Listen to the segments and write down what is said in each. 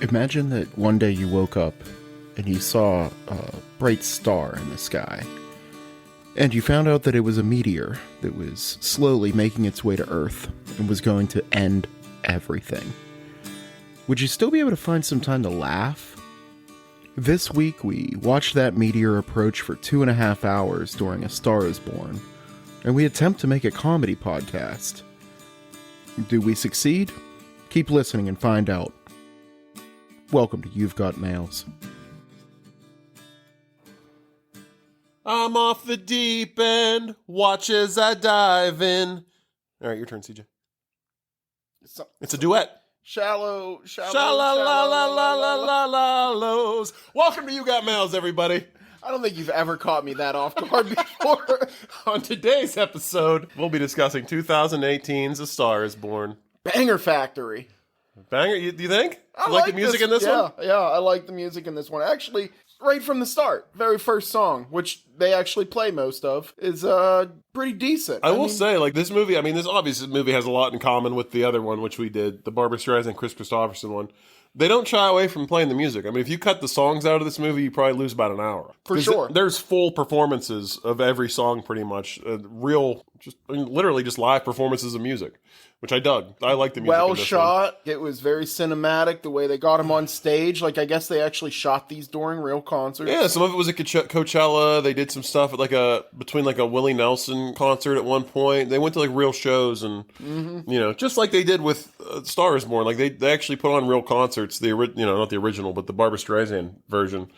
Imagine that one day you woke up and you saw a bright star in the sky. And you found out that it was a meteor that was slowly making its way to Earth and was going to end everything. Would you still be able to find some time to laugh? This week we watched that meteor approach for 2.5 hours during A Star Is Born, and we attempt to make a comedy podcast. Do we succeed? Keep listening and find out. Welcome to You've Got Mails. I'm off the deep end, watch as I dive in. All right, your turn, CJ. It's a duet. Shallow. Sha-la-la-la-la-la-la-lows. Welcome to You Got Mails, everybody. I don't think you've ever caught me that off guard before. On today's episode, we'll be discussing 2018's A Star Is Born. Banger Factory. Banger, do you think? I like the music in this one? Yeah, I like the music in this one. Actually, right from the start, very first song, which they actually play most of, is pretty decent. I will say, like, this movie, this obviously movie has a lot in common with the other one, which we did, the Barbra Streisand, Chris Christopherson one. They don't shy away from playing the music. If you cut the songs out of this movie, you probably lose about an hour. For sure. There's full performances of every song, pretty much. Literally just live performances of music, which I dug. I like the music in well this shot. It was very cinematic, the way they got him on stage. Like, I guess they actually shot these during real concerts. Yeah, some of it was at Coachella. They did some stuff at between a Willie Nelson concert at one point. They went to real shows and, just like they did with Star Is Born. Like, they actually put on real concerts. Not the original, but the Barbra Streisand version.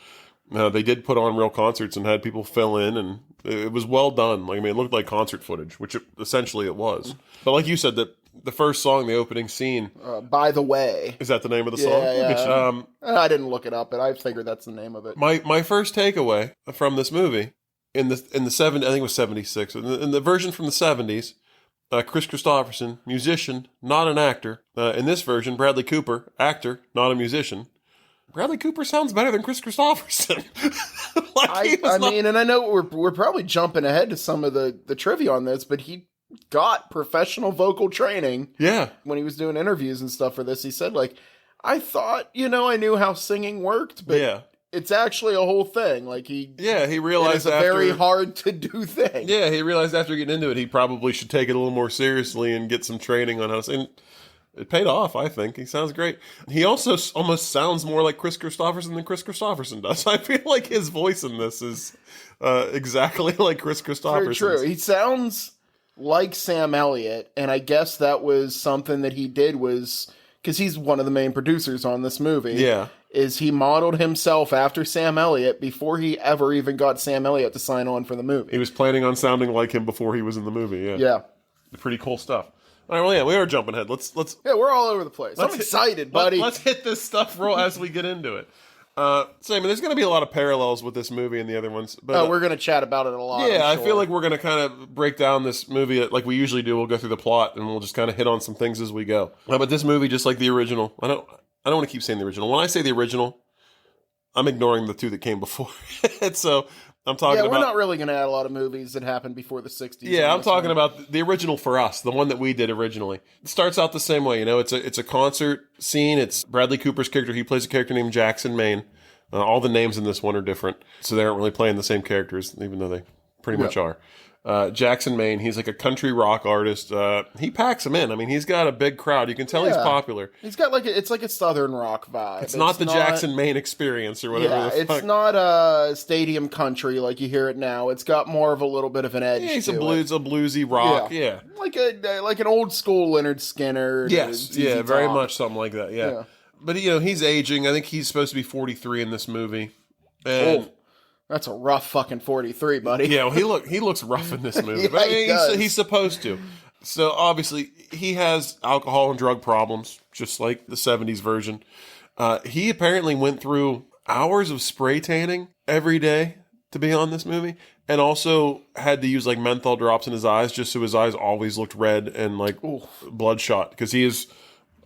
They did put on real concerts and had people fill in, and it was well done. It looked like concert footage, which essentially it was. But like you said, the first song, the opening scene. By the Way. Is that the name of the song? Yeah. I didn't look it up, but I figured that's the name of it. My first takeaway from this movie, in the 70s, I think it was 76, in the version from the 70s, Chris Christopherson, musician, not an actor. In this version, Bradley Cooper, actor, not a musician. Bradley Cooper sounds better than Chris Christopherson. And I know we're probably jumping ahead to some of the trivia on this, but he got professional vocal training. Yeah. When he was doing interviews and stuff for this, he said, I thought, I knew how singing worked, but yeah. It's actually a whole thing. He realized it's a very hard to do thing. Yeah, he realized after getting into it, he probably should take it a little more seriously and get some training on how to sing. It paid off, I think. He sounds great. He also almost sounds more like Chris Christopherson than Chris Christopherson does. I feel like his voice in this is exactly like Chris Christopherson. Very true. He sounds like Sam Elliott, and I guess that was something that he did was, because he's one of the main producers on this movie. Yeah. Is he modeled himself after Sam Elliott before he ever even got Sam Elliott to sign on for the movie. He was planning on sounding like him before he was in the movie, yeah. Yeah. Pretty cool stuff. All right, well, yeah, we are jumping ahead. Let's Yeah, we're all over the place. I'm excited, buddy. Let's hit this stuff as we get into it. There's going to be a lot of parallels with this movie and the other ones. But, we're going to chat about it a lot. Yeah, I'm sure. I feel like we're going to kind of break down this movie like we usually do. We'll go through the plot and we'll just kind of hit on some things as we go. But this movie, just like the original, I don't want to keep saying the original. When I say the original, I'm ignoring the two that came before it. So I'm talking about... we're not really going to add a lot of movies that happened before the 60s. Yeah, I'm talking about the original for us, the one that we did originally. It starts out the same way, it's a concert scene. It's Bradley Cooper's character. He plays a character named Jackson Maine. All the names in this one are different, so they aren't really playing the same characters, even though they pretty much are. Jackson Maine, he's like a country rock artist. He packs them in. He's got a big crowd. You can tell he's popular. He's got it's like a southern rock vibe. It's not the Jackson Maine experience or whatever. Yeah, it's not a stadium country like you hear it now. It's got more of a little bit of an edge. Yeah, he's to a bluesy rock. Yeah. Like an old school Leonard Skinner. Yes, yeah, very much something like that. Yeah. But he's aging. I think he's supposed to be 43 in this movie. And that's a rough fucking 43, buddy. Yeah, well, he looks rough in this movie. Yeah, but he's supposed to. So obviously he has alcohol and drug problems, just like the 70s version. He apparently went through hours of spray tanning every day to be on this movie, and also had to use menthol drops in his eyes just so his eyes always looked red and bloodshot, because he is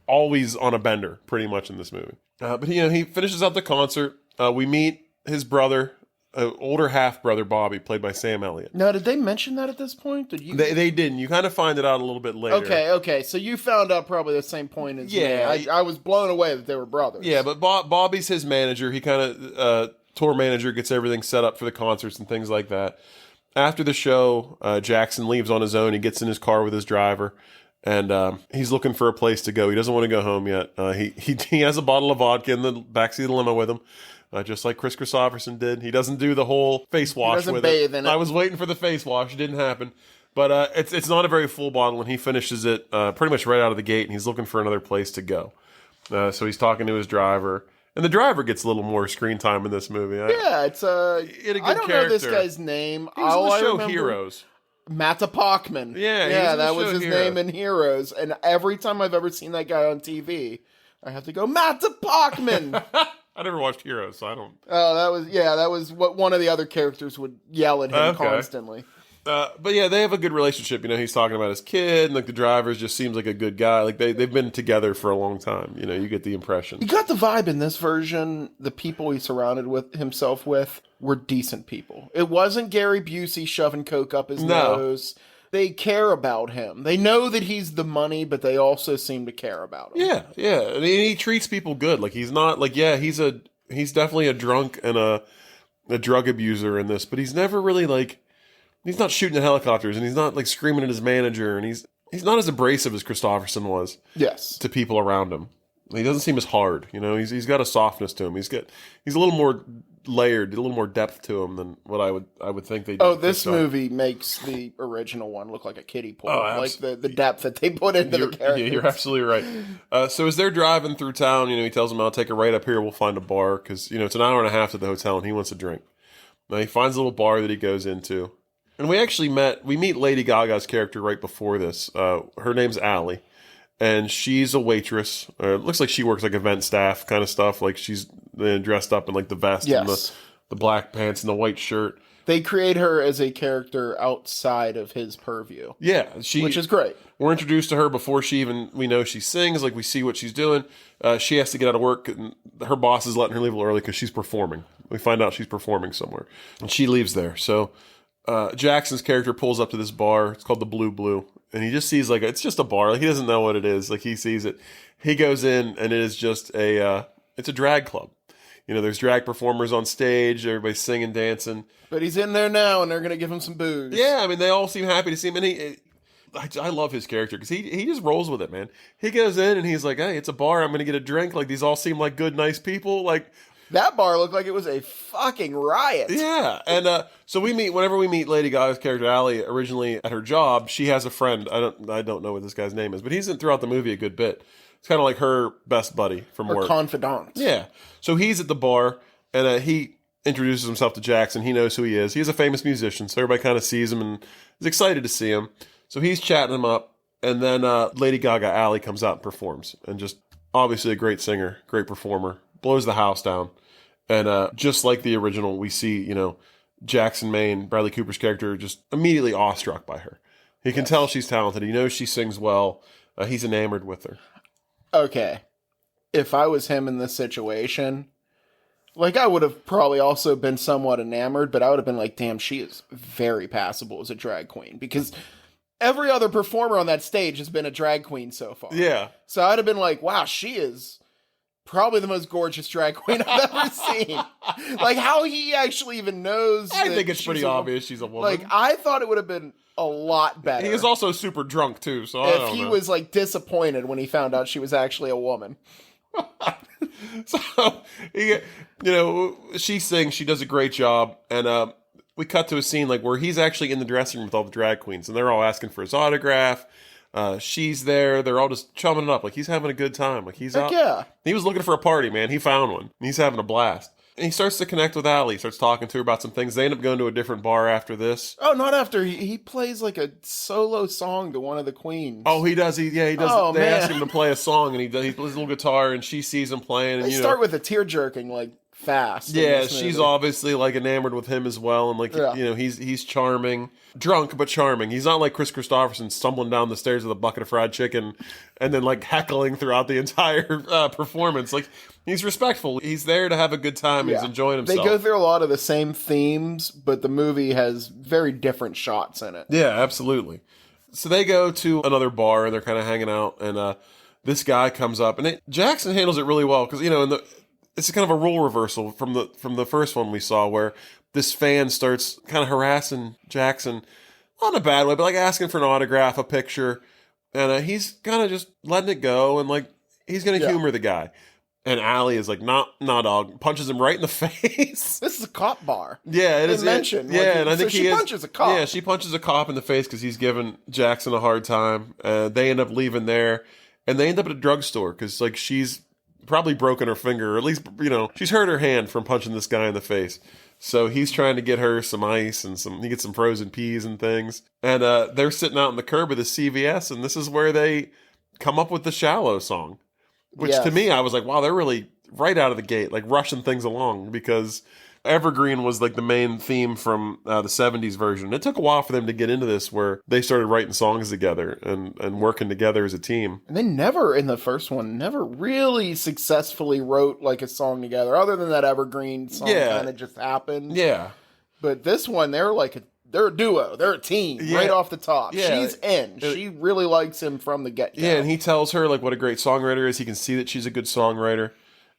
always on a bender pretty much in this movie. But he finishes out the concert. We meet his brother, older half brother Bobby, played by Sam Elliott. Now, did they mention that at this point? Did you? They didn't. You kind of find it out a little bit later. Okay. So you found out probably the same point as me. I was blown away that they were brothers. Yeah, but Bobby's his manager. He kind of tour manager, gets everything set up for the concerts and things like that. After the show, Jackson leaves on his own. He gets in his car with his driver, and he's looking for a place to go. He doesn't want to go home yet. He has a bottle of vodka in the backseat of the limo with him. Just like Chris Christopherson did. He doesn't do the whole face wash with it. I was waiting for the face wash. It didn't happen. But it's not a very full bottle, and he finishes it pretty much right out of the gate, and he's looking for another place to go. So he's talking to his driver, and the driver gets a little more screen time in this movie. It's a good I don't character. Know this guy's name. He was in the show Heroes. Matta Pockman. Yeah, that was his name in Heroes. And every time I've ever seen that guy on TV, I have to go, Matta Pockman! I never watched Heroes, so I don't... Oh, that was what one of the other characters would yell at him constantly. But yeah, they have a good relationship. He's talking about his kid, and like the driver just seems like a good guy. Like they've been together for a long time. You get the impression. You got the vibe in this version. The people he surrounded himself with were decent people. It wasn't Gary Busey shoving coke up his nose. They care about him. They know that he's the money, but they also seem to care about him. Yeah. And he treats people good. Like he's not like he's definitely a drunk and a drug abuser in this, but he's never really like. He's not shooting at helicopters, and he's not like screaming at his manager, and he's not as abrasive as Christopherson was. Yes, to people around him. He doesn't seem as hard. He's got a softness to him. He's a little more layered, a little more depth to him than what I would think they do. Oh, this movie makes the original one look like a kiddie pool. Like the depth that they put into the characters. Yeah, you're absolutely right. So as they're driving through town, he tells them, "I'll take a right up here. We'll find a bar," because it's an hour and a half to the hotel, and he wants a drink. Now he finds a little bar that he goes into. And we meet Lady Gaga's character right before this. Her name's Allie, and she's a waitress. It looks like she works like event staff kind of stuff. Like she's dressed up in like the vest and the black pants and the white shirt. They create her as a character outside of his purview. Yeah, which is great. We're introduced to her before we know she sings. Like we see what she's doing. She has to get out of work, and her boss is letting her leave a little early because she's performing. We find out she's performing somewhere, and she leaves there. So. Jackson's character pulls up to this bar. It's called the Blue, and he just sees it's just a bar. Like he doesn't know what it is. Like he sees it. He goes in, and it is just it's a drag club. There's drag performers on stage. Everybody's singing, dancing. But he's in there now, and they're gonna give him some booze. Yeah, they all seem happy to see him, and I love his character because he just rolls with it, man. He goes in and he's like, "Hey, it's a bar. I'm gonna get a drink." Like these all seem like good, nice people. Like. That bar looked like it was a fucking riot. Yeah, and so whenever we meet Lady Gaga's character Allie, originally at her job, she has a friend. I don't know what this guy's name is, but he's in throughout the movie a good bit. It's kind of like her best buddy from work. Confidant. Yeah. So he's at the bar, and he introduces himself to Jackson. He knows who he is. He's a famous musician, so everybody kind of sees him and is excited to see him. So he's chatting him up, and then Lady Gaga Allie comes out and performs, and just obviously a great singer, great performer, blows the house down. And just like the original, we see, Jackson Maine, Bradley Cooper's character, just immediately awestruck by her. He can tell she's talented. He knows she sings well. He's enamored with her. Okay. If I was him in this situation, I would have probably also been somewhat enamored, but I would have been like, damn, she is very passable as a drag queen. Because every other performer on that stage has been a drag queen so far. Yeah. So I'd have been like, wow, she is... probably the most gorgeous drag queen I've ever seen. How he actually even knows. I think it's pretty obvious she's a woman. I thought it would have been a lot better. He is also super drunk too, so I don't know. If he was disappointed when he found out she was actually a woman. So she sings. She does a great job, and we cut to a scene where he's actually in the dressing room with all the drag queens, and they're all asking for his autograph. She's there. They're all just chumming it up. He's having a good time. He's out. Yeah. He was looking for a party, man. He found one. He's having a blast. And he starts to connect with Allie. He starts talking to her about some things. They end up going to a different bar after this. Oh, not after. He plays a solo song to one of the queens. Oh, he does. He does. Oh, they man. ask him to play a song, and he plays a little guitar, and she sees him playing. And they start with a tear-jerking, fast. in Yeah, this she's movie. obviously like enamored with him as well, and like he's charming, drunk but charming. He's not like Chris Christopherson stumbling down the stairs with a bucket of fried chicken, and then like heckling throughout the entire performance. Like he's respectful. He's there to have a good time. He's enjoying himself. They go through a lot of the same themes, but the movie has very different shots in it. Yeah, absolutely. So they go to another bar and they're kind of hanging out, and this guy comes up, and Jackson handles it really well because it's kind of a role reversal from the first one we saw, where this fan starts kind of harassing Jackson, not in a bad way, but like asking for an autograph, a picture, and he's kind of just letting it go, and like he's gonna humor the guy. And Allie is like, nah, dog. Punches him right in the face. This is a cop bar. Yeah, it is. Mentioned. Yeah, and I think she punches a cop. Yeah, she punches a cop in the face because he's giving Jackson a hard time. They end up leaving there, and they end up at a drugstore because like she's probably broken her finger, or at least she's hurt her hand from punching this guy in the face. So he's trying to get her some ice and he gets some frozen peas and things. And they're sitting out on the curb of the CVS, and this is where they come up with the "Shallow" song. Which to me, I was like, wow, they're really right out of the gate, like rushing things along, because Evergreen was like the main theme from the 70s version. It took a while for them to get into this, where they started writing songs together and working together as a team. And they never, in the first one, really successfully wrote like a song together, other than that Evergreen song kind of just happened. Yeah. But this one, they're a duo. They're a team right off the top. Yeah. She's in. She really likes him from the get-go. Yeah, and he tells her like what a great songwriter is. He can see that she's a good songwriter.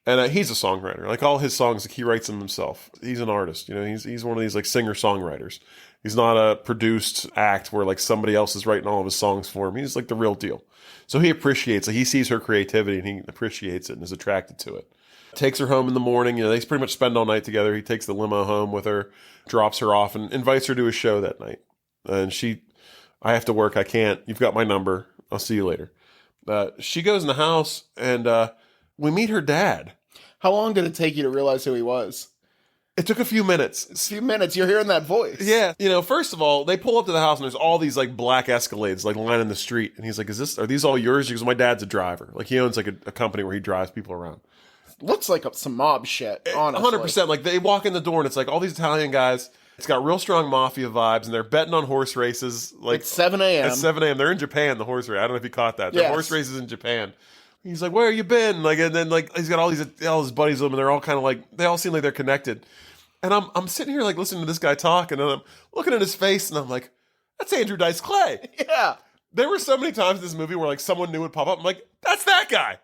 And he's a songwriter. Like all his songs, like he writes them himself. He's an artist. He's one of these like singer-songwriters. He's not a produced act where like somebody else is writing all of his songs for him. He's like the real deal. So he appreciates it. He sees her creativity and he appreciates it and is attracted to it. Takes her home in the morning. They pretty much spend all night together. He takes the limo home with her, drops her off, and invites her to his show that night. And I have to work. I can't. You've got my number. I'll see you later. She goes in the house, and we meet her dad. How long did it take you to realize who he was? It took a few minutes. You're hearing that voice. Yeah. First of all, they pull up to the house, and there's all these like black Escalades like lining the street. And he's like, are these all yours? Because my dad's a driver. Like he owns like a company where he drives people around. Looks like some mob shit, honestly. 100%. Like they walk in the door and it's like all these Italian guys. It's got real strong mafia vibes, and they're betting on horse races. Like at 7 a.m. At 7 a.m. They're in Japan, the horse race. I don't know if you caught that. They're horse races in Japan. He's like, where you been? Like, and then like he's got all his buddies with him, and they're all kind of like, they all seem like they're connected. And I'm sitting here like listening to this guy talk, and I'm looking at his face, and I'm like, that's Andrew Dice Clay. Yeah. There were so many times in this movie where like someone new would pop up. I'm like, that's that guy.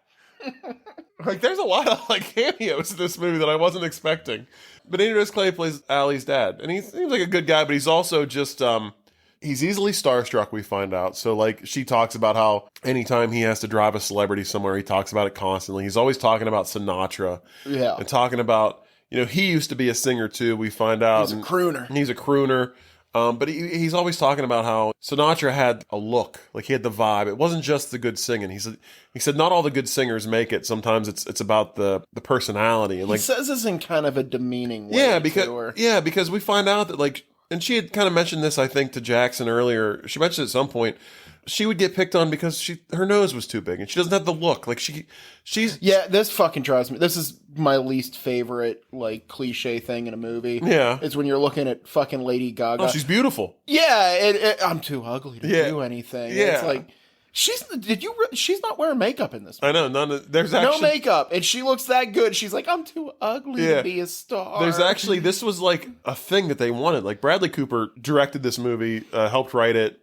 Like, there's a lot of like cameos in this movie that I wasn't expecting. But Andrew Dice Clay plays Allie's dad, and he seems like a good guy, but he's also just he's easily starstruck, we find out. So like she talks about how anytime he has to drive a celebrity somewhere, he talks about it constantly. He's always talking about Sinatra, and talking about he used to be a singer too. We find out he's a crooner. He's a crooner. But he's always talking about how Sinatra had a look, like he had the vibe. It wasn't just the good singing. He said not all the good singers make it. Sometimes it's about the personality. And like he says this in kind of a demeaning way. Because we find out that like, and she had kind of mentioned this, I think, to Jackson earlier. She mentioned at some point she would get picked on because her nose was too big and she doesn't have the look. Like she's this fucking drives me. This is my least favorite like cliche thing in a movie. Yeah, it's when you're looking at fucking Lady Gaga. Oh, she's beautiful. Yeah, I'm too ugly to do anything. Yeah, it's like she's not wearing makeup in this movie. I know there's no makeup, and she looks that good. She's like, I'm too ugly to be a star. This was like a thing that they wanted. Like Bradley Cooper directed this movie, helped write it,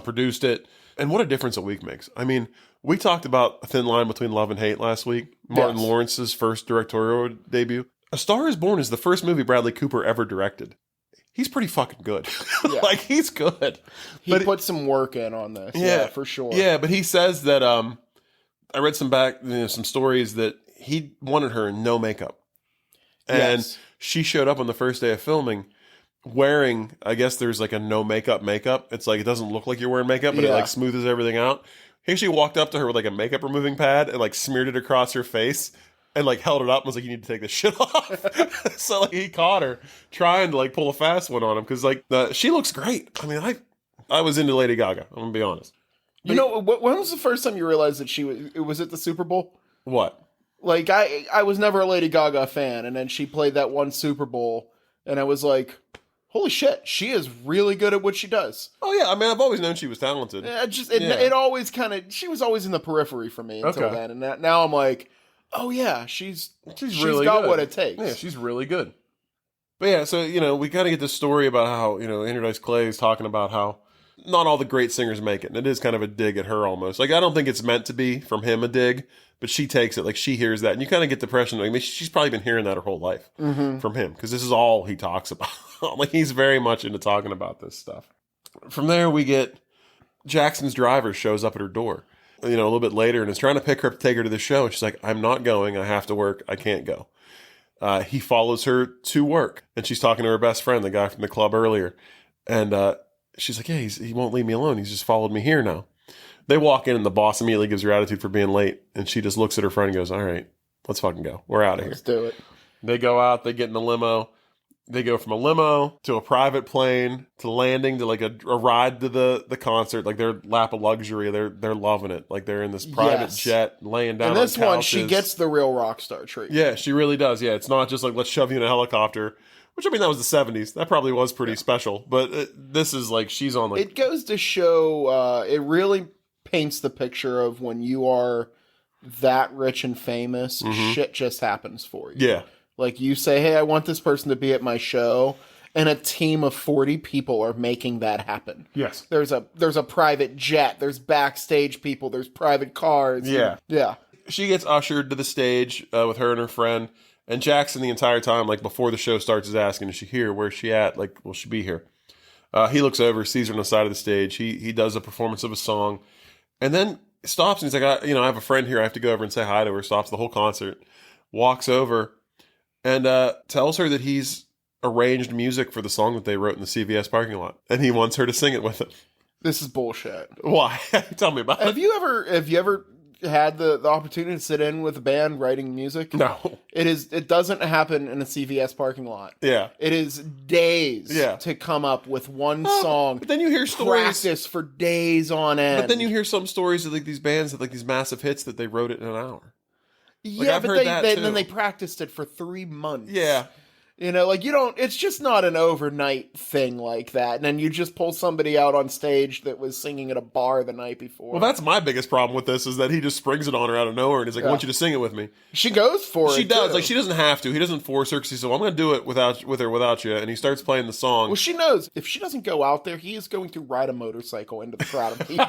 produced it. And what a difference a week makes. I mean, we talked about A Thin Line Between Love and Hate last week. Martin Lawrence's first directorial debut. A Star is Born is the first movie Bradley Cooper ever directed. He's pretty fucking good. Yeah. Like, he's good. He put some work in on this. Yeah, for sure. Yeah, but he says that, I read some stories that he wanted her in no makeup. And she showed up on the first day of filming wearing, I guess there's like a no makeup. It's like, it doesn't look like you're wearing makeup, but it like smoothes everything out. He actually walked up to her with like a makeup removing pad and like smeared it across her face and like held it up and was like, you need to take this shit off. So like he caught her trying to like pull a fast one on him because like she looks great. I mean, I was into Lady Gaga. I'm gonna be honest. When was the first time you realized that she was at the Super Bowl? What? Like, I was never a Lady Gaga fan, and then she played that one Super Bowl, and I was like, holy shit, she is really good at what she does. Oh yeah, I mean, I've always known she was talented. It always kind of, she was always in the periphery for me until then, and now I'm like, oh yeah, she's really got good. what it takes. Yeah, she's really good. But yeah, so, we kind of get this story about how, Andrew Dice Clay is talking about how not all the great singers make it. And it is kind of a dig at her almost. Like, I don't think it's meant to be from him a dig, but she takes it. Like, she hears that. And you kind of get the impression, I mean, she's probably been hearing that her whole life from him. Because this is all he talks about. Like, he's very much into talking about this stuff. From there, we get Jackson's driver shows up at her door, a little bit later, and is trying to pick her up to take her to the show. And she's like, I'm not going. I have to work. I can't go. He follows her to work, and she's talking to her best friend, the guy from the club earlier. And she's like, yeah, he won't leave me alone. He's just followed me here now. They walk in, and the boss immediately gives her attitude for being late. And she just looks at her friend and goes, all right, let's fucking go. We're out of here. Let's do it. They go out. They get in the limo. They go from a limo to a private plane to landing to like a ride to the concert. Like, their lap of luxury. They're loving it. Like, they're in this private jet laying down on couches. And this one, she gets the real rock star treatment. Yeah, she really does. Yeah, it's not just like, let's shove you in a helicopter. Which, I mean, that was the 70s. That probably was pretty special. But this is like, she's on like... It goes to show, it really paints the picture of when you are that rich and famous, shit just happens for you. Yeah. Like, you say, hey, I want this person to be at my show, and a team of 40 people are making that happen. Yes. There's a private jet, there's backstage people, there's private cars. Yeah. Yeah. She gets ushered to the stage with her and her friend, and Jackson the entire time, like, before the show starts, is asking, is she here? Where's she at? Like, will she be here? He looks over, sees her on the side of the stage. He does a performance of a song, and then stops, and he's like, I have a friend here. I have to go over and say hi to her. Stops the whole concert, walks over, and tells her that he's arranged music for the song that they wrote in the CVS parking lot, and he wants her to sing it with him. This is bullshit. Why? Tell me about it. Have you ever had the opportunity to sit in with a band writing music? No. It doesn't happen in a CVS parking lot. Yeah. It is days to come up with one song. But then you hear stories. Practice for days on end. But then you hear some stories of like these bands that like these massive hits that they wrote it in an hour. Yeah, I've but heard that too. then they practiced it for 3 months. Yeah. Like it's just not an overnight thing like that. And then you just pull somebody out on stage that was singing at a bar the night before. Well, that's my biggest problem with this is that he just springs it on her out of nowhere and he's like, I want you to sing it with me. She goes for it. She does. Too. Like, she doesn't have to. He doesn't force her because he said, well, I'm going to do it with her without you. And he starts playing the song. Well, she knows if she doesn't go out there, he is going to ride a motorcycle into the crowd of people.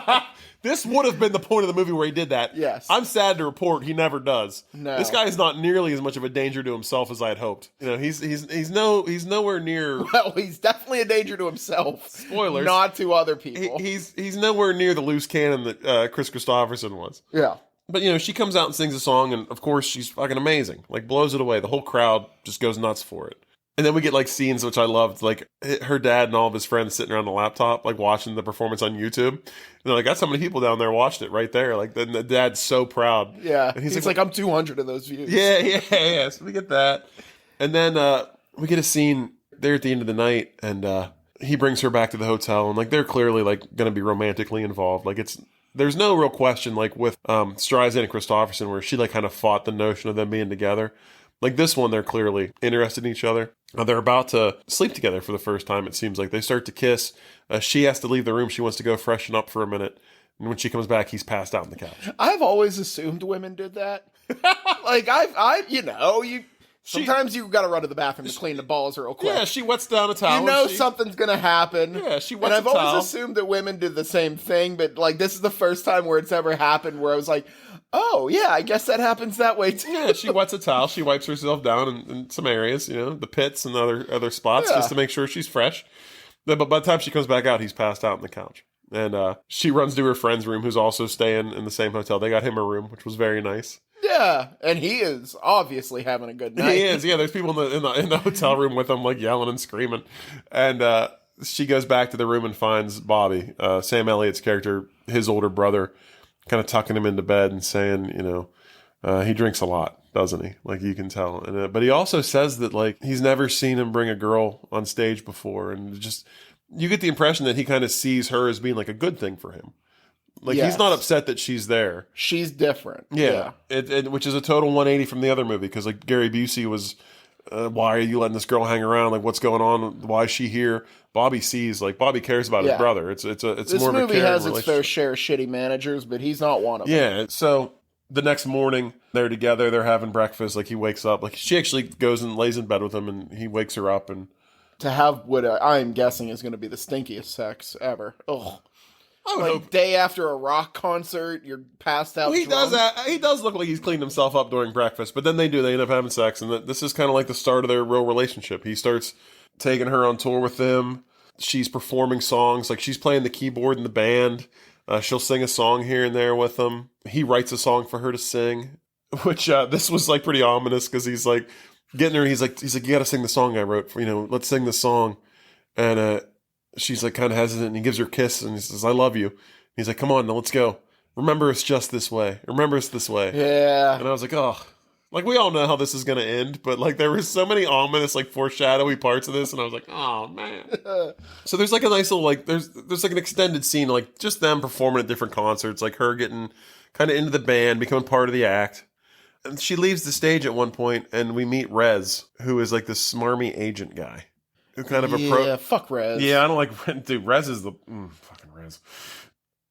This would have been the point of the movie where he did that. Yes. I'm sad to report he never does. No. This guy is not nearly as much of a danger to himself as I had hoped. He's nowhere near. Well, he's definitely a danger to himself. Spoilers. Not to other people. He's nowhere near the loose cannon that Chris Christopherson was. Yeah. But, she comes out and sings a song, and of course she's fucking amazing. Like, blows it away. The whole crowd just goes nuts for it. And then we get, like, scenes which I loved, like, her dad and all of his friends sitting around the laptop, like, watching the performance on YouTube. And they're like, that's how many people down there watched it right there. Like, then the dad's so proud. Yeah. And he's like, I'm 200 of those views. Yeah. So we get that. And then we get a scene there at the end of the night, and he brings her back to the hotel, and, like, they're clearly, like, going to be romantically involved. Like, there's no real question, like, with Streisand and Christopherson, where she, like, kind of fought the notion of them being together. Like, this one, they're clearly interested in each other. They're about to sleep together for the first time, it seems like. They start to kiss. She has to leave the room. She wants to go freshen up for a minute. And when she comes back, he's passed out on the couch. I've always assumed women did that. Like, sometimes you got to run to the bathroom to clean the balls real quick. Yeah, she wets down a towel. Something's going to happen. Yeah, she wets and I've a towel. always assumed that women did the same thing, but, like, this is the first time where it's ever happened where I was like, oh, yeah, I guess that happens that way, too. Yeah, she wets a towel. She wipes herself down in some areas, the pits and other spots, just to make sure she's fresh. But by the time she comes back out, he's passed out on the couch. And she runs to her friend's room, who's also staying in the same hotel. They got him a room, which was very nice. Yeah, and he is obviously having a good night. He is, yeah. There's people in the hotel room with him, like, yelling and screaming. And she goes back to the room and finds Bobby, Sam Elliott's character, his older brother, kind of tucking him into bed and saying, he drinks a lot, doesn't he? Like, you can tell. And but he also says that, like, he's never seen him bring a girl on stage before, and just you get the impression that he kind of sees her as being like a good thing for him. Like, Yes. he's not upset that she's there. She's different. Yeah. Which is a total 180 from the other movie, because, like, Gary Busey was, why are you letting this girl hang around? Like, what's going on? Why is she here? Bobby sees, like, Bobby cares about his brother. It's This more of a movie caring has its relationship. fair share of shitty managers, but he's not one of them. Yeah, so the next morning, they're together, they're having breakfast, like, he wakes up, like, she actually goes and lays in bed with him, and he wakes her up, and... To have what I'm guessing is going to be the stinkiest sex ever. Ugh. Like, day after a rock concert, you're passed out. Well, he does look like he's cleaned himself up during breakfast, but then they end up having sex, and this is kind of like the start of their real relationship. He starts taking her on tour with them. She's performing songs, like she's playing the keyboard in the band. She'll sing a song here and there with him. He writes a song for her to sing, which this was like pretty ominous, because he's like getting her. He's like, you got to sing the song I wrote for, let's sing the song. And she's like kind of hesitant, and he gives her a kiss, and he says, I love you. He's like, come on, now let's go. Remember, it's just this way. Remember, it's this way. Yeah. And I was like, oh, like, we all know how this is going to end, but like there were so many ominous, like, foreshadowy parts of this, and I was like, oh man. So there's like a nice little, like, there's like an extended scene, like just them performing at different concerts, like her getting kind of into the band, becoming part of the act. And she leaves the stage at one point, and we meet Rez, who is like this smarmy agent guy. Who kind of Yeah, fuck Rez. Yeah, I don't like... Dude, Rez is the... fucking Rez.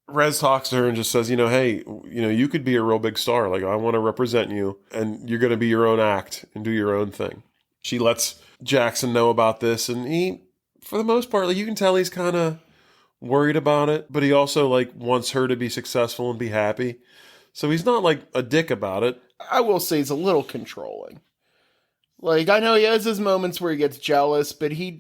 Rez talks to her and just says, hey, you could be a real big star. Like, I want to represent you, and you're going to be your own act and do your own thing. She lets Jackson know about this, and he, for the most part, like, you can tell he's kind of worried about it, but he also, like, wants her to be successful and be happy. So he's not, like, a dick about it. I will say he's a little controlling. Like, I know he has his moments where he gets jealous, but he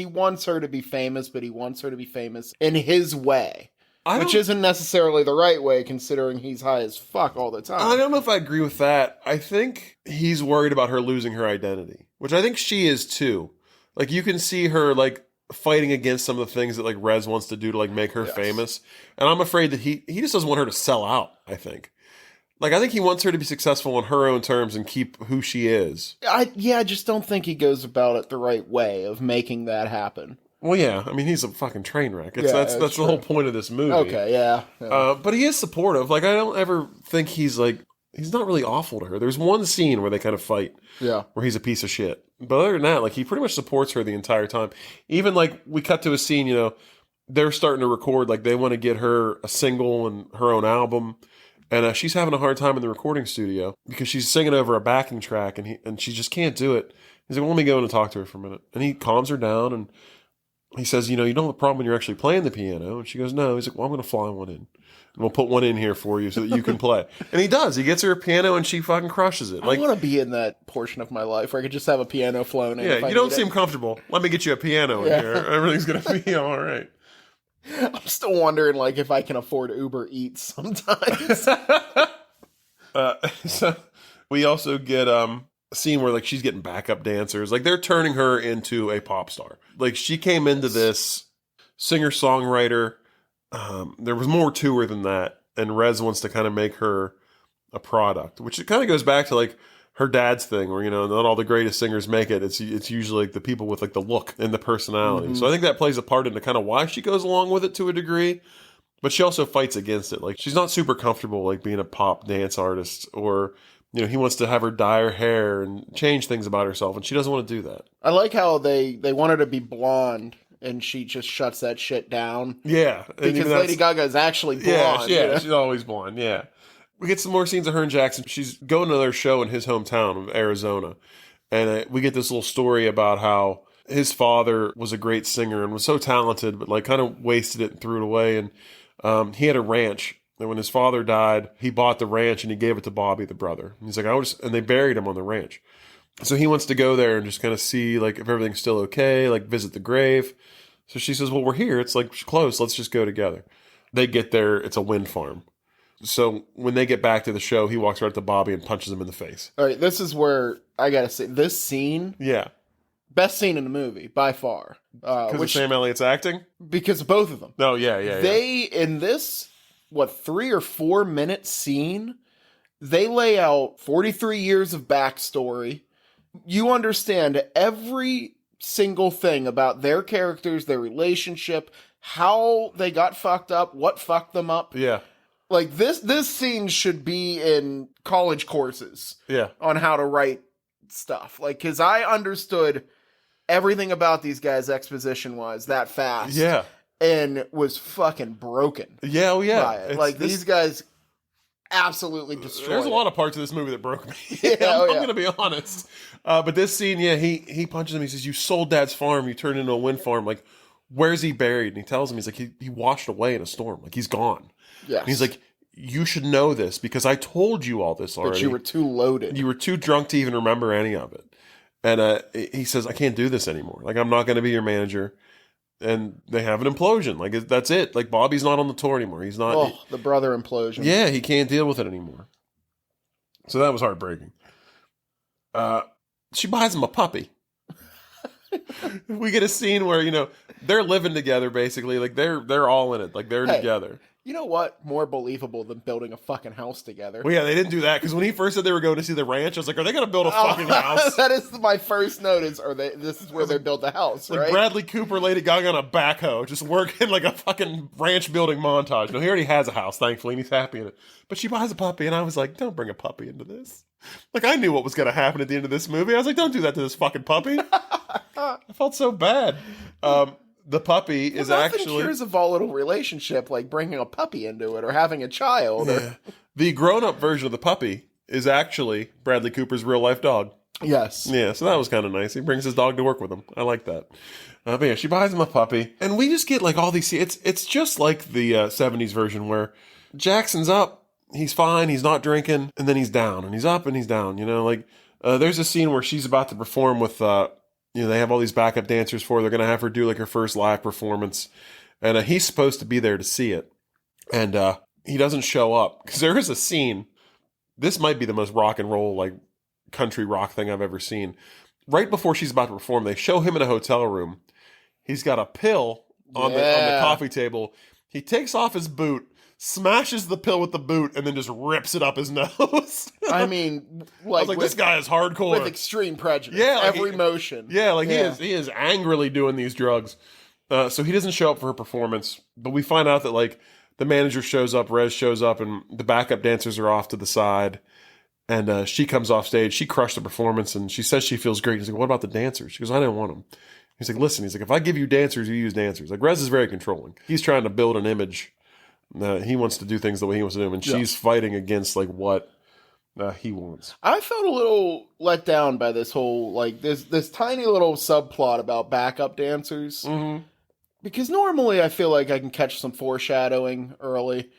wants her to be famous, but he wants her to be famous in his way. Which isn't necessarily the right way, considering he's high as fuck all the time. I don't know if I agree with that. I think he's worried about her losing her identity, which I think she is too. Like, you can see her, like, fighting against some of the things that, like, Rez wants to do to, like, make her famous. And I'm afraid that he just doesn't want her to sell out, I think. Like, I think he wants her to be successful on her own terms and keep who she is. I just don't think he goes about it the right way of making that happen. Well, yeah. I mean, he's a fucking train wreck. That's the whole point of this movie. Okay, yeah. But he is supportive. Like, I don't ever think he's not really awful to her. There's one scene where they kind of fight. Yeah. Where he's a piece of shit. But other than that, like, he pretty much supports her the entire time. Even, like, we cut to a scene, they're starting to record. Like, they want to get her a single and her own album. And she's having a hard time in the recording studio because she's singing over a backing track, and she just can't do it. He's like, well, let me go in and talk to her for a minute. And he calms her down, and he says, you don't have a problem when you're actually playing the piano. And she goes, no. He's like, well, I'm going to fly one in. And we'll put one in here for you so that you can play. And he does. He gets her a piano, and she fucking crushes it. Like, I want to be in that portion of my life where I could just have a piano flown in. Yeah, you don't seem comfortable. Let me get you a piano in here. Everything's going to be all right. I'm still wondering, like, if I can afford Uber Eats sometimes. So we also get a scene where, like, she's getting backup dancers. Like, they're turning her into a pop star. Like, she came into this singer-songwriter. There was more to her than that. And Rez wants to kind of make her a product, which it kind of goes back to, like, her dad's thing where, not all the greatest singers make it. It's usually like the people with, like, the look and the personality. Mm-hmm. So I think that plays a part into kind of why she goes along with it to a degree, but she also fights against it. Like, she's not super comfortable, like, being a pop dance artist, or, he wants to have her dye her hair and change things about herself, and she doesn't want to do that. I like how they want her to be blonde, and she just shuts that shit down. Yeah. Because Lady Gaga is actually blonde. Yeah, she's always blonde, yeah. We get some more scenes of her and Jackson. She's going to their show in his hometown of Arizona. And we get this little story about how his father was a great singer and was so talented, but, like, kind of wasted it and threw it away. And he had a ranch. And when his father died, he bought the ranch and he gave it to Bobby, the brother. And he's like, and they buried him on the ranch. So he wants to go there and just kind of see, like, if everything's still okay, like, visit the grave. So she says, well, we're here. It's, like, close. Let's just go together. They get there. It's a wind farm. So when they get back to the show, he walks right up to Bobby and punches him in the face. All right, this is where I gotta say, this scene, best scene in the movie by far. Because of Sam Elliott's acting? Because of both of them. Oh, yeah. They, in this, 3 or 4 minute scene, they lay out 43 years of backstory. You understand every single thing about their characters, their relationship, how they got fucked up, what fucked them up. Yeah. Like, this scene should be in college courses. Yeah. On how to write stuff. Like, because I understood everything about these guys exposition-wise that fast. Yeah. And was fucking broken. Yeah, oh yeah. By it. Like, these guys absolutely destroyed There's a lot of parts of this movie that broke me. Yeah, I'm going to be honest. But this scene, yeah, he punches him. He says, "You sold Dad's farm. You turned it into a wind farm. Like, where's he buried?" And he tells him, he's like, he washed away in a storm. Like, he's gone. Yes. And he's like, "You should know this because I told you all this already. But you were too loaded. You were too drunk to even remember any of it." And he says, "I can't do this anymore. Like, I'm not going to be your manager." And they have an implosion. Like, that's it. Like, Bobby's not on the tour anymore. He's not. Oh, the brother implosion. Yeah, he can't deal with it anymore. So that was heartbreaking. She buys him a puppy. We get a scene where, they're living together, basically. Like, they're all in it. Like, they're together. You know what? More believable than building a fucking house together. Well, yeah, they didn't do that. Because when he first said they were going to see the ranch, I was like, are they going to build a fucking house? That is my first notice. This is where they built the house, like right? Bradley Cooper, Lady Gaga on a backhoe, just working like a fucking ranch building montage. No, he already has a house, thankfully, and he's happy in it. But she buys a puppy, and I was like, don't bring a puppy into this. Like, I knew what was going to happen at the end of this movie. I was like, don't do that to this fucking puppy. I felt so bad. The puppy is nothing actually... cures a volatile relationship like bringing a puppy into it or having a child. Yeah. The grown-up version of the puppy is actually Bradley Cooper's real-life dog. Yes. Yeah, so that was kind of nice. He brings his dog to work with him. I like that. But yeah, she buys him a puppy. And we just get like all these... It's just like the 70s version where Jackson's up, he's fine, he's not drinking, and then he's down. And he's up and he's down, Like, there's a scene where she's about to perform with... they have all these backup dancers for her. They're going to have her do like her first live performance. And he's supposed to be there to see it. And he doesn't show up. Because there is a scene. This might be the most rock and roll, like country rock thing I've ever seen. Right before she's about to perform, they show him in a hotel room. He's got a pill on the coffee table. He takes off his boot, smashes the pill with the boot, and then just rips it up his nose. I mean, I was like, this guy is hardcore. With extreme prejudice. Yeah, like every motion. Yeah, like he is angrily doing these drugs. So he doesn't show up for her performance. But we find out that like the manager shows up, Rez shows up, and the backup dancers are off to the side. And she comes off stage. She crushed the performance, and she says she feels great. He's like, what about the dancers? She goes, I didn't want them. He's like, listen, if I give you dancers, you use dancers. Like, Rez is very controlling. He's trying to build an image. He wants to do things the way he wants to do them, and she's fighting against like what he wants. I felt a little let down by this whole like this tiny little subplot about backup dancers, because normally I feel like I can catch some foreshadowing early,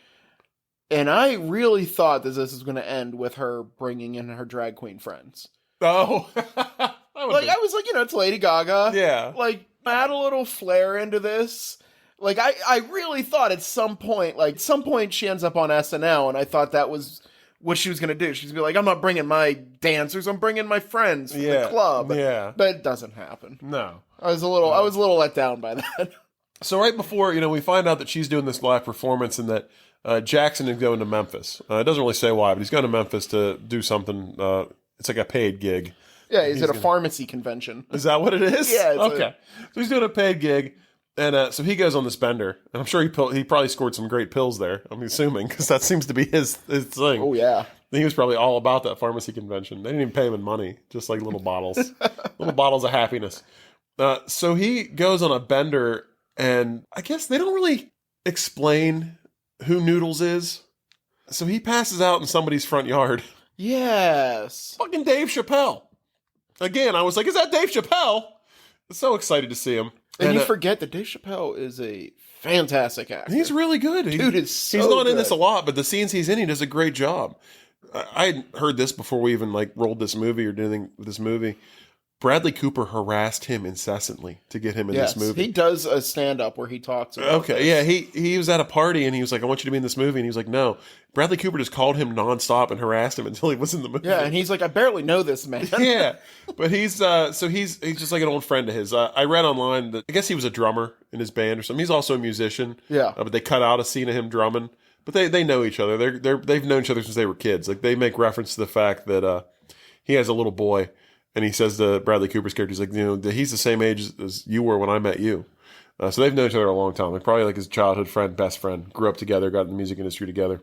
and I really thought that this was going to end with her bringing in her drag queen friends. Oh, I was like, it's Lady Gaga. Yeah, like add a little flair into this. Like, I really thought at some point she ends up on SNL, and I thought that was what she was going to do. She's going to be like, I'm not bringing my dancers, I'm bringing my friends from the club. Yeah. But it doesn't happen. No. I was a little let down by that. So right before, we find out that she's doing this live performance and that Jackson is going to Memphis. It doesn't really say why, but he's going to Memphis to do something. It's like a paid gig. Yeah, he's at a pharmacy convention. Is that what it is? Yeah. Okay. So he's doing a paid gig. And so he goes on this bender, and I'm sure he probably scored some great pills there, I'm assuming, because that seems to be his thing. Oh, yeah. He was probably all about that pharmacy convention. They didn't even pay him in money, just like little bottles. Little bottles of happiness. So he goes on a bender, and I guess they don't really explain who Noodles is. So he passes out in somebody's front yard. Yes. Fucking Dave Chappelle. Again, I was like, is that Dave Chappelle? So excited to see him. And you forget that Dave Chappelle is a fantastic actor. He's really good. Dude is so He's not good. in this a lot, but the scenes he's in, he does a great job. I hadn't heard this before we even rolled this movie or did anything with this movie. Bradley Cooper harassed him incessantly to get him in this movie. He does a stand-up where he talks about this. Yeah, he was at a party and he was like, I want you to be in this movie. And he was like, no. Bradley Cooper just called him nonstop and harassed him until he was in the movie. Yeah, and he's like, I barely know this man. Yeah, but he's just like an old friend of his. I read online that I guess he was a drummer in his band or something. He's also a musician. Yeah. But they cut out a scene of him drumming. But they know each other. They've known each other since they were kids. Like, they make reference to the fact that he has a little boy. And he says to Bradley Cooper's character, he's like, he's the same age as you were when I met you. So they've known each other a long time. Like, probably like his childhood friend, best friend, grew up together, got in the music industry together.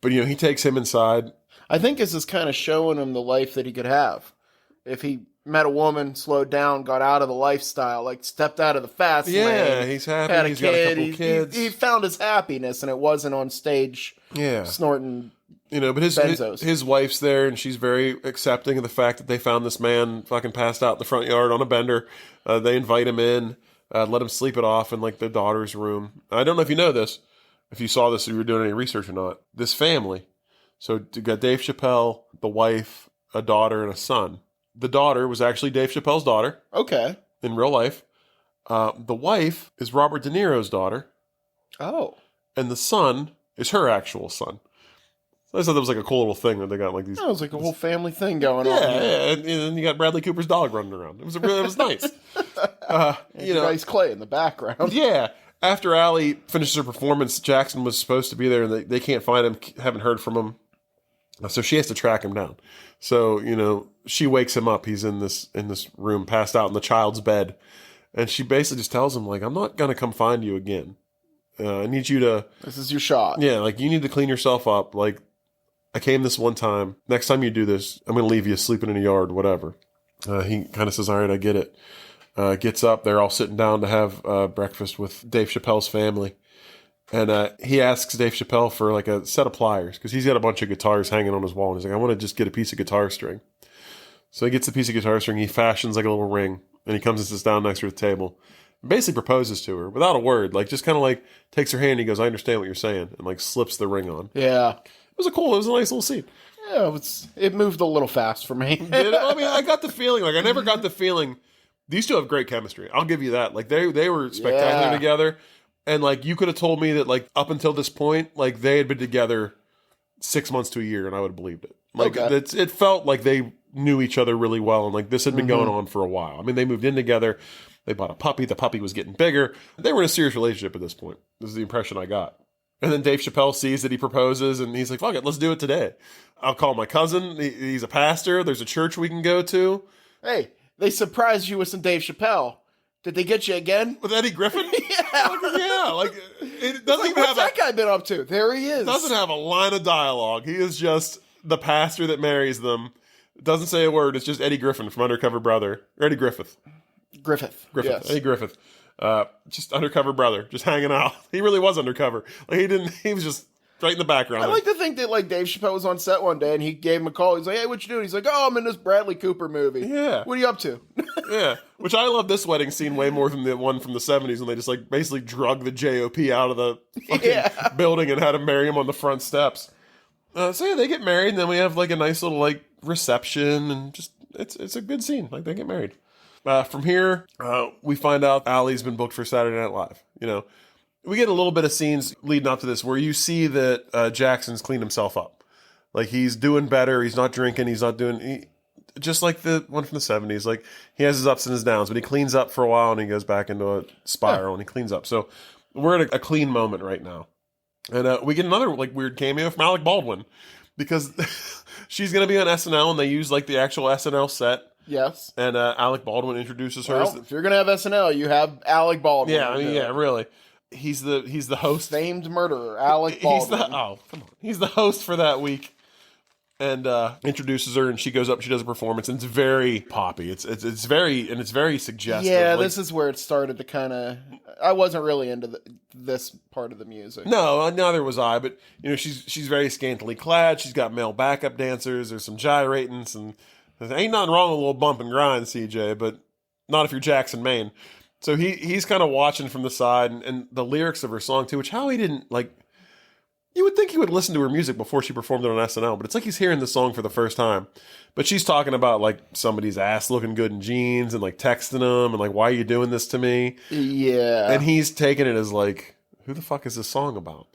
But, he takes him inside. I think this is kind of showing him the life that he could have. If he met a woman, slowed down, got out of the lifestyle, like stepped out of the fast lane. Yeah, he's happy. Had a He's kid. got a couple kids. He found his happiness, and it wasn't on stage snorting but his wife's there, and she's very accepting of the fact that they found this man fucking passed out in the front yard on a bender. They invite him in, let him sleep it off in like their daughter's room. I don't know if you know this, if you saw this or you were doing any research or not. This family, so you got Dave Chappelle, the wife, a daughter, and a son. The daughter was actually Dave Chappelle's daughter. Okay. In real life. The wife is Robert De Niro's daughter. Oh. And the son is her actual son. So I thought that was like a cool little thing that they got like these. That was like a whole family thing going on. Yeah, and then you got Bradley Cooper's dog running around. It was nice. Nice Clay in the background. Yeah. After Allie finishes her performance, Jackson was supposed to be there, and they can't find him. Haven't heard from him. So she has to track him down. So, she wakes him up. He's in this room, passed out in the child's bed. And she basically just tells him, like, I'm not going to come find you again. I need you to... This is your shot. Yeah, like, you need to clean yourself up. Like, I came this one time. Next time you do this, I'm going to leave you sleeping in a yard, whatever. He kind of says, all right, I get it. Gets up. They're all sitting down to have breakfast with Dave Chappelle's family. And he asks Dave Chappelle for like a set of pliers because he's got a bunch of guitars hanging on his wall. And he's like, I want to just get a piece of guitar string. So he gets a piece of guitar string. He fashions like a little ring. And he comes and sits down next to the table. And basically proposes to her without a word. Like just kind of like takes her hand. And he goes, I understand what you're saying. And like slips the ring on. Yeah. It was a nice little scene. Yeah, it moved a little fast for me. I mean, I got the feeling, like I never got the feeling. These two have great chemistry. I'll give you that. Like they were spectacular together. And, like, you could have told me that, like, up until this point, like, they had been together 6 months to a year, and I would have believed it. Like, it felt like they knew each other really well, and, like, this had been going on for a while. I mean, they moved in together. They bought a puppy. The puppy was getting bigger. They were in a serious relationship at this point. This is the impression I got. And then Dave Chappelle sees that he proposes, and he's like, fuck it, let's do it today. I'll call my cousin. He's a pastor. There's a church we can go to. Hey, they surprised you with some Dave Chappelle. Did they get you again? With Eddie Griffin? Like, it doesn't like, even what's have that guy been up to? There he is. Doesn't have a line of dialogue. He is just the pastor that marries them. Doesn't say a word. It's just Eddie Griffin from Undercover Brother. Or Eddie Griffith. Griffith. Yes. Eddie Griffith. Just undercover brother, just hanging out. He really was undercover. Like he was just right in the background. I like to think that like Dave Chappelle was on set one day and he gave him a call. He's like, hey, what you doing? He's like, oh, I'm in this Bradley Cooper movie. Yeah. What are you up to? Yeah. Which I love this wedding scene way more than the one from the 70s when they just like basically drug the JOP out of the fucking building and had him marry him on the front steps. So yeah, they get married and then we have like a nice little like reception and just it's a good scene. Like they get married. From here, we find out Allie's been booked for Saturday Night Live. You know, we get a little bit of scenes leading up to this where you see that Jackson's cleaned himself up. Like, he's doing better. He's not drinking. He's not doing... just like the one from the 70s. Like, he has his ups and his downs, but he cleans up for a while and he goes back into a spiral and he cleans up. So we're at a clean moment right now. And we get another, like, weird cameo from Alec Baldwin because she's going to be on SNL and they use, like, the actual SNL set. Yes. And Alec Baldwin introduces her. Well, if you're going to have SNL, you have Alec Baldwin. Yeah, I mean, yeah, really. He's the host. Famed murderer, Alec Baldwin. Come on. He's the host for that week. And introduces her, and she goes up, she does a performance, and it's very poppy. It's very suggestive. Yeah, like, this is where it started to kind of... I wasn't really into this part of the music. No, neither was I, but, you know, she's very scantily clad. She's got male backup dancers. There's some gyrating, and there ain't nothing wrong with a little bump and grind, CJ, but not if you're Jackson, Maine. So he's kind of watching from the side, and the lyrics of her song, too, which how he didn't, like... You would think he would listen to her music before she performed it on SNL, but it's like he's hearing the song for the first time. But she's talking about, like, somebody's ass looking good in jeans and, like, texting him and, like, why are you doing this to me? Yeah. And he's taking it as, like, who the fuck is this song about?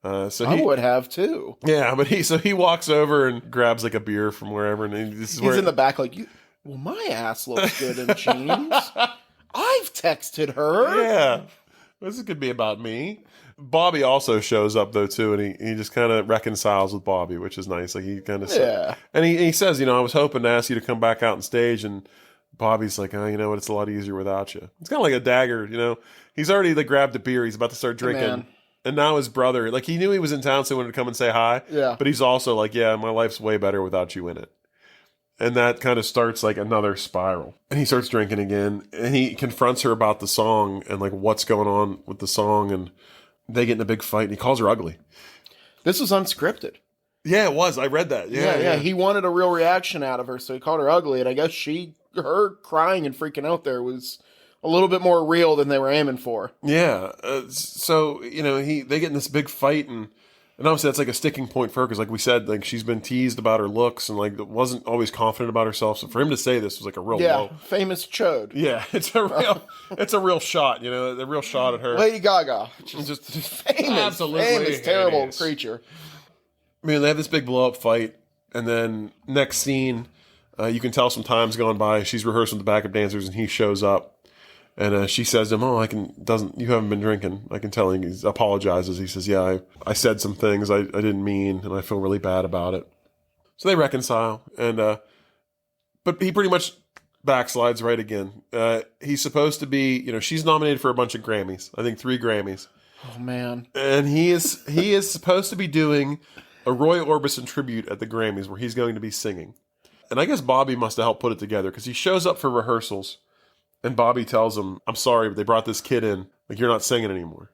I would have, too. Yeah, but he walks over and grabs, like, a beer from wherever. And he's in the back like, well, my ass looks good in jeans. I've texted her. Yeah. This could be about me. Bobby also shows up, though, too, and he just kind of reconciles with Bobby, which is nice. Like, he kind of says... And he says, you know, I was hoping to ask you to come back out on stage, and Bobby's like, oh, you know what, it's a lot easier without you. It's kind of like a dagger, you know? He's already, like, grabbed a beer. He's about to start drinking. And now his brother, like, he knew he was in town, so he wanted to come and say hi. Yeah. But he's also like, yeah, my life's way better without you in it. And that kind of starts like another spiral. And he starts drinking again. And he confronts her about the song and like what's going on with the song. And they get in a big fight. And he calls her ugly. This was unscripted. Yeah, it was. I read that. Yeah. He wanted a real reaction out of her, so he called her ugly. And I guess her crying and freaking out there was a little bit more real than they were aiming for. Yeah. So, they get in this big fight, and obviously that's like a sticking point for her because, like we said, like she's been teased about her looks and like wasn't always confident about herself. So for him to say this was like a real low. Famous chode. Yeah, it's a real shot. A real shot at her. Lady Gaga, just famous, absolutely famous, terrible creature. I mean, they have this big blow up fight, and then next scene, you can tell some time's gone by. She's rehearsing with the backup dancers, and he shows up. And she says to him, you haven't been drinking. I can tell. He apologizes. He says, yeah, I said some things I didn't mean, and I feel really bad about it. So they reconcile, and but he pretty much backslides right again. He's supposed to be, she's nominated for a bunch of Grammys. I think 3 Grammys. Oh, man. And he is supposed to be doing a Roy Orbison tribute at the Grammys where he's going to be singing. And I guess Bobby must have helped put it together because he shows up for rehearsals. And Bobby tells him, I'm sorry, but they brought this kid in. Like, you're not singing anymore.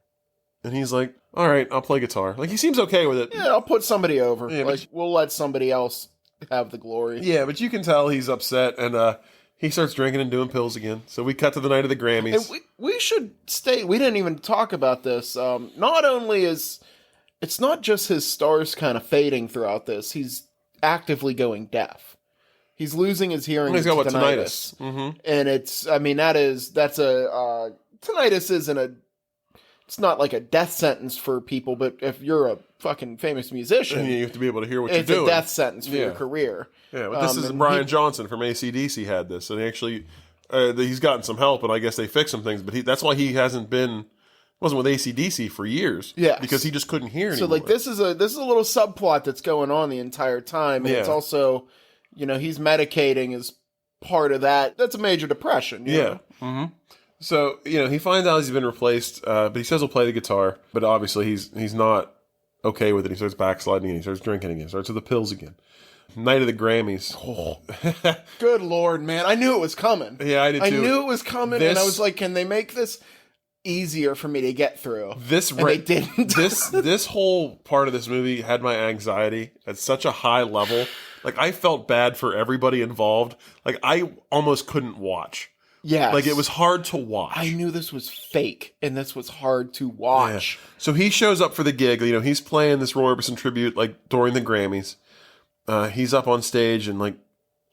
And he's like, all right, I'll play guitar. Like, he seems okay with it. Yeah, I'll put somebody over. Yeah, like, we'll let somebody else have the glory. Yeah, but you can tell he's upset. And he starts drinking and doing pills again. So we cut to the night of the Grammys. And we should state, we didn't even talk about this. Not only is, it's not just his stars kind of fading throughout this. He's actively going deaf. He's losing his hearing. He's got tinnitus. Mm-hmm. And tinnitus isn't it's not like a death sentence for people, but if you're a fucking famous musician, and you have to be able to hear what you're doing. It's a death sentence for your career. Yeah, but this is Brian Johnson from AC/DC had this, and actually, he's gotten some help, and I guess they fixed some things, but that's why he wasn't with AC/DC for years. Yeah, because he just couldn't hear anymore. So like this is a little subplot that's going on the entire time, and it's also, he's medicating as part of that. That's a major depression. You know? Mm-hmm. So, he finds out he's been replaced, but he says he'll play the guitar. But obviously he's not okay with it. He starts backsliding again. He starts drinking again. Starts with the pills again. Night of the Grammys. Oh. Good Lord, man. I knew it was coming. Yeah, I did too. I knew it was coming, and I was like, can they make this easier for me to get through? They didn't. This whole part of this movie had my anxiety at such a high level. Like, I felt bad for everybody involved. Like, I almost couldn't watch. Yeah. Like, it was hard to watch. I knew this was fake, and this was hard to watch. Yeah. So he shows up for the gig. He's playing this Roy Orbison tribute, like, during the Grammys. He's up on stage and, like,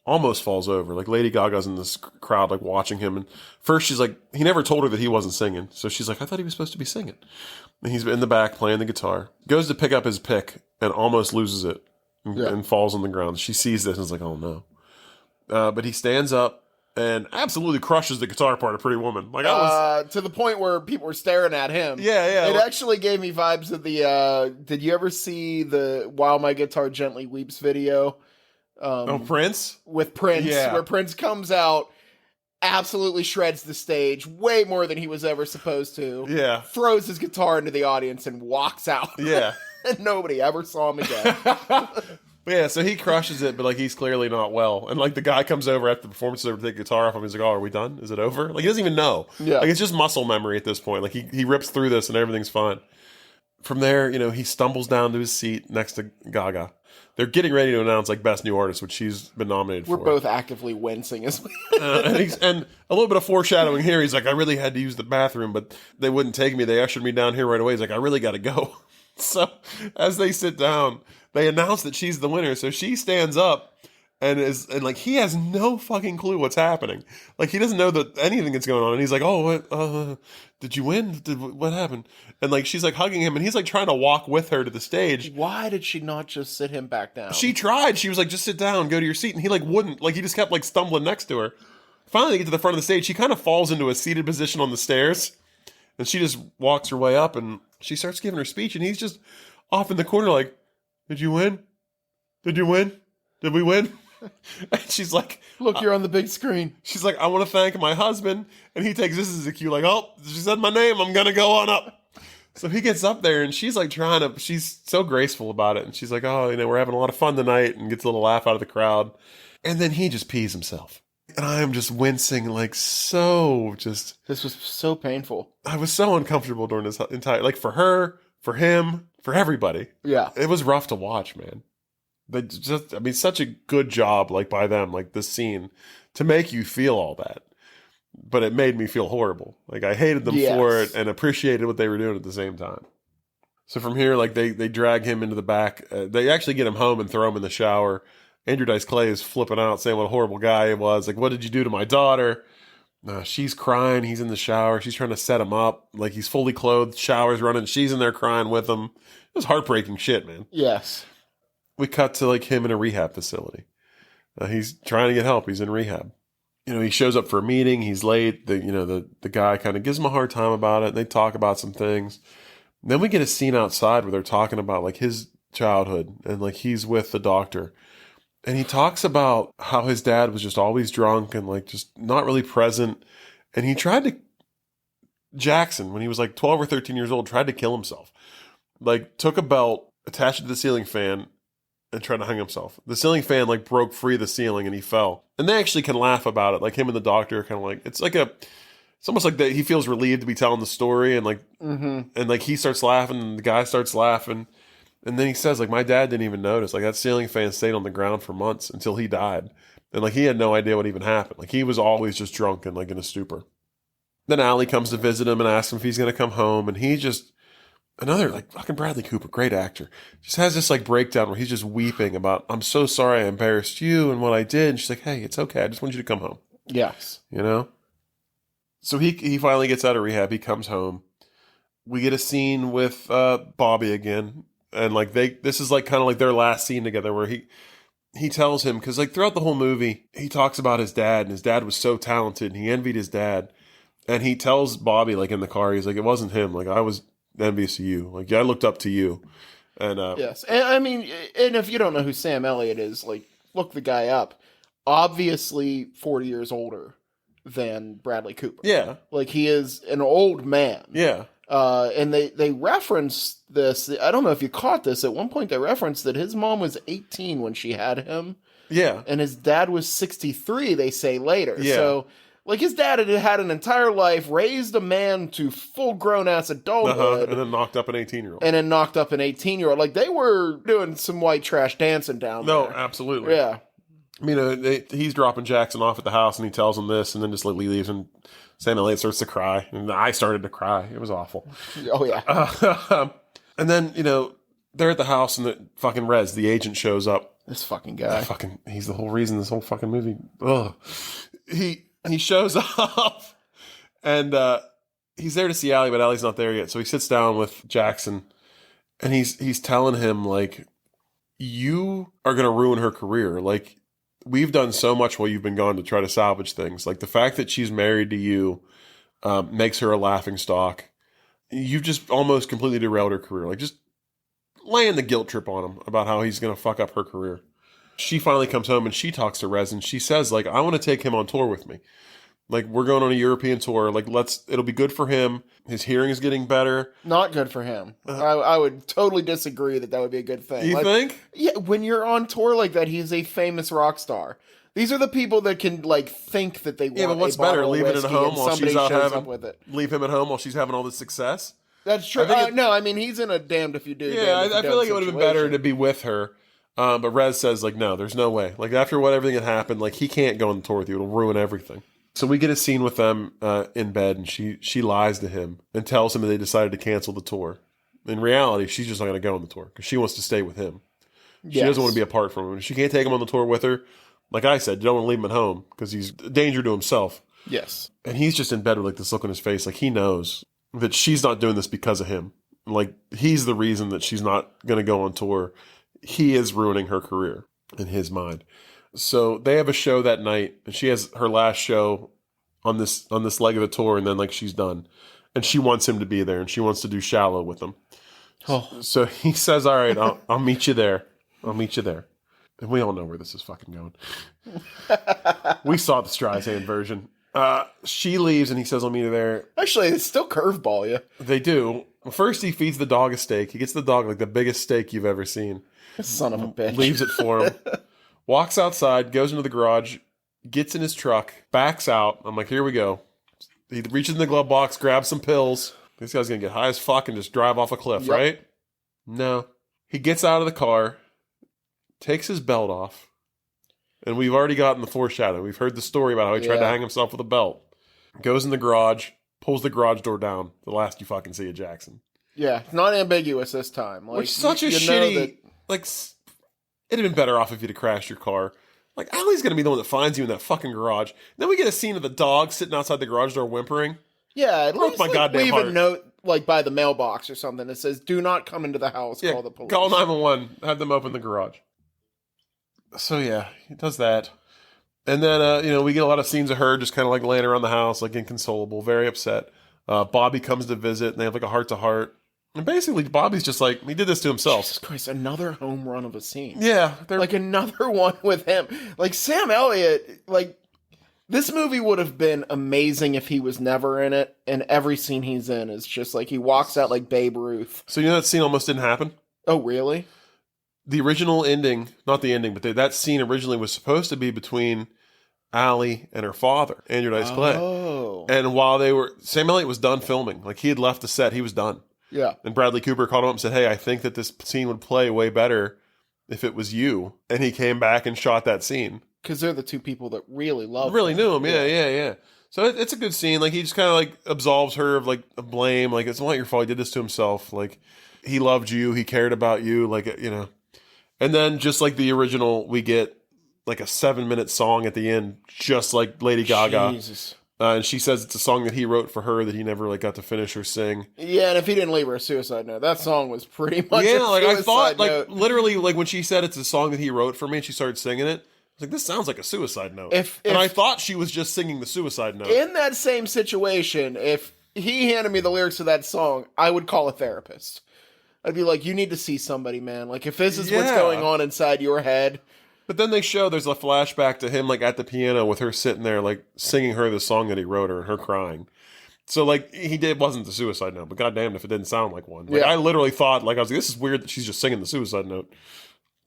almost falls over. Like, Lady Gaga's in this crowd, like, watching him. And first she's like, he never told her that he wasn't singing. So she's like, I thought he was supposed to be singing. And he's in the back playing the guitar. Goes to pick up his pick and almost loses it. And falls on the ground. She sees this and is like, oh no. But he stands up and absolutely crushes the guitar part of Pretty Woman. Like, to the point where people were staring at him. Yeah. It actually gave me vibes of the, did you ever see the While My Guitar Gently Weeps video? Prince? With Prince, where Prince comes out, absolutely shreds the stage, way more than he was ever supposed to. Yeah. Throws his guitar into the audience and walks out. Yeah. And nobody ever saw him again. But yeah, so he crushes it, but like he's clearly not well. And like the guy comes over after the performance to take the guitar off him. He's like, "Oh, are we done? Is it over?" Like he doesn't even know. Yeah, like it's just muscle memory at this point. Like he rips through this and everything's fine. From there, he stumbles down to his seat next to Gaga. They're getting ready to announce like Best New Artist, which she's been nominated for. We're both actively wincing as and a little bit of foreshadowing here. He's like, "I really had to use the bathroom, but they wouldn't take me. They ushered me down here right away." He's like, "I really got to go." So as they sit down, they announce that she's the winner. So she stands up and like he has no fucking clue what's happening. Like he doesn't know that anything that's going on. And he's like, "Oh, what, did you win? What happened?" And like she's like hugging him, and he's like trying to walk with her to the stage. Why did she not just sit him back down? She tried. She was like, "Just sit down, go to your seat," and he like wouldn't. Like he just kept like stumbling next to her. Finally, they get to the front of the stage. She kind of falls into a seated position on the stairs, and she just walks her way up, and she starts giving her speech, and he's just off in the corner like, "Did you win? Did you win? Did we win?" And she's like, "Look, you're on the big screen." She's like, "I want to thank my husband." And he takes this as a cue like, "Oh, she said my name. I'm going to go on up." So he gets up there and she's like she's so graceful about it. And she's like, oh, we're having a lot of fun tonight, and gets a little laugh out of the crowd. And then he just pees himself. And I am just wincing This was so painful. I was so uncomfortable during this entire, for her, for him, for everybody. Yeah. It was rough to watch, man. Such a good job, by them, this scene, to make you feel all that. But it made me feel horrible. I hated them for it and appreciated what they were doing at the same time. So from here, they drag him into the back. They actually get him home and throw him in the shower. Andrew Dice Clay is flipping out, saying what a horrible guy he was. What did you do to my daughter? She's crying. He's in the shower. She's trying to set him up. He's fully clothed. Shower's running. She's in there crying with him. It was heartbreaking shit, man. Yes. We cut to him in a rehab facility. He's trying to get help. He's in rehab. He shows up for a meeting. He's late. The guy kind of gives him a hard time about it. They talk about some things. Then we get a scene outside where they're talking about his childhood, and he's with the doctor. And he talks about how his dad was just always drunk and just not really present. And he Jackson, when he was 12 or 13 years old, tried to kill himself. Took a belt, attached it to the ceiling fan, and tried to hang himself. The ceiling fan broke free of the ceiling and he fell. And they actually can laugh about it. Him and the doctor kind of it's almost like that he feels relieved to be telling the story, and and he starts laughing and the guy starts laughing. And then he says, my dad didn't even notice. That ceiling fan stayed on the ground for months until he died. And, he had no idea what even happened. He was always just drunk and, in a stupor. Then Allie comes to visit him and asks him if he's going to come home. And he just, another, fucking Bradley Cooper, great actor, just has this, breakdown where he's just weeping about, I'm so sorry I embarrassed you and what I did. And she's like, hey, it's okay. I just want you to come home. Yes. So he finally gets out of rehab. He comes home. We get a scene with Bobby again. And this is kind of their last scene together, where he tells him, because throughout the whole movie he talks about his dad, and his dad was so talented and he envied his dad. And he tells Bobby in the car, he's it wasn't him, I was envious of you, I looked up to you. And yes, and and if you don't know who Sam Elliott is, look the guy up. Obviously 40 years older than Bradley Cooper. Yeah, he is an old man. Yeah. And they reference this. I don't know if you caught this. At one point, they referenced that his mom was 18 when she had him. Yeah. And his dad was 63, they say later. Yeah. So, his dad had an entire life, raised a man to full-grown-ass adulthood. And then knocked up an 18-year-old. And then knocked up an 18-year-old. They were doing some white trash dancing down there. No, absolutely. Yeah. He's dropping Jackson off at the house, and he tells him this, and then just leaves, and Sam Elliott starts to cry, and I started to cry. It was awful. Oh, yeah. And then, they're at the house, and the fucking Rez, the agent, shows up. This fucking guy. He's the whole reason this whole fucking movie. Ugh. He shows up, and he's there to see Allie, but Allie's not there yet. So he sits down with Jackson, and he's telling him, you are going to ruin her career. We've done so much while you've been gone to try to salvage things. The fact that she's married to you makes her a laughingstock. You've just almost completely derailed her career. Just laying the guilt trip on him about how he's going to fuck up her career. She finally comes home and she talks to Rez, and she says, I want to take him on tour with me. We're going on a European tour. It'll be good for him. His hearing is getting better. Not good for him. I would totally disagree that would be a good thing. You think? Yeah, when you're on tour like that, he's a famous rock star. These are the people that can think that they want. Yeah, but what's better, leaving it at home while she's out up with it. Leave him at home while she's having all this success? That's true. He's in a damned if you do. Yeah, I feel it would have been better to be with her. But Rez says no, there's no way. After everything that happened, he can't go on the tour with you. It'll ruin everything. So we get a scene with them in bed, and she lies to him and tells him that they decided to cancel the tour. In reality, she's just not going to go on the tour because she wants to stay with him. She doesn't want to be apart from him. She can't take him on the tour with her. Like I said, you don't want to leave him at home because he's a danger to himself. Yes. And he's just in bed with this look on his face. He knows that she's not doing this because of him. He's the reason that she's not going to go on tour. He is ruining her career in his mind. So they have a show that night, and she has her last show on this leg of the tour, and then she's done. And she wants him to be there, and she wants to do Shallow with him. Oh. So he says, all right, I'll meet you there. I'll meet you there. And we all know where this is fucking going. We saw the Streisand version. She leaves and he says, I'll meet her there. Actually, it's still curveball you. They do. First, he feeds the dog a steak. He gets the dog like the biggest steak you've ever seen. Son of a bitch. Leaves it for him. Walks outside, goes into the garage, gets in his truck, backs out. I'm like, here we go. He reaches in the glove box, grabs some pills. This guy's going to get high as fuck and just drive off a cliff, right? No. He gets out of the car, takes his belt off, and we've already gotten the foreshadow. We've heard the story about how he tried to hang himself with a belt. Goes in the garage, pulls the garage door down. The last you fucking see of Jackson. Yeah, not ambiguous this time. Like, Which such a shitty... Like, it'd have been better off if you'd have crashed your car. Like, Allie's going to be the one that finds you in that fucking garage. Then we get a scene of the dog sitting outside the garage door whimpering. Yeah, at least my goddamn leave heart. a note, like, by the mailbox or something that says, do not come into the house, call the police. Call 911, have them open the garage. So, yeah, he does that. And then, we get a lot of scenes of her just kind of, like, laying around the house, like, inconsolable, very upset. Bobby comes to visit, and they have, like, a heart-to-heart. And basically, Bobby's just like, he did this to himself. Jesus Christ, another home run of a scene. Yeah. Like, another one with him. Like, Sam Elliott, like, this movie would have been amazing if he was never in it, and every scene he's in is just like, he walks out like Babe Ruth. So, that scene almost didn't happen? Oh, really? The original ending, not the ending, but that scene originally was supposed to be between Allie and her father, Andrew Dice Clay. Oh. And while Sam Elliott was done filming. Like, he had left the set, he was done. Yeah. And Bradley Cooper called him up and said, hey, I think that this scene would play way better if it was you. And he came back and shot that scene. Because they're the two people that really love Really knew him, yeah. So it's a good scene. Like, he just kind of, like, absolves her of, like, a blame. Like, it's not your fault. He did this to himself. Like, he loved you. He cared about you. Like, And then, just like the original, we get, like, a 7-minute song at the end, just like Lady Gaga. Jesus. And she says it's a song that he wrote for her that he never, like, got to finish or sing. Yeah, and if he didn't leave her a suicide note, that song was pretty much Yeah, like, I thought, note. like, literally, like, when she said it's a song that he wrote for me and she started singing it, I was like, this sounds like a suicide note. And I thought she was just singing the suicide note. In that same situation, if he handed me the lyrics to that song, I would call a therapist. I'd be like, you need to see somebody, man. Like, if this is what's going on inside your head. But then there's a flashback to him, like, at the piano with her sitting there, like, singing her the song that he wrote her and her crying. So, like, wasn't the suicide note, but goddamn if it didn't sound like one. Like, I literally thought, like, I was like, this is weird that she's just singing the suicide note.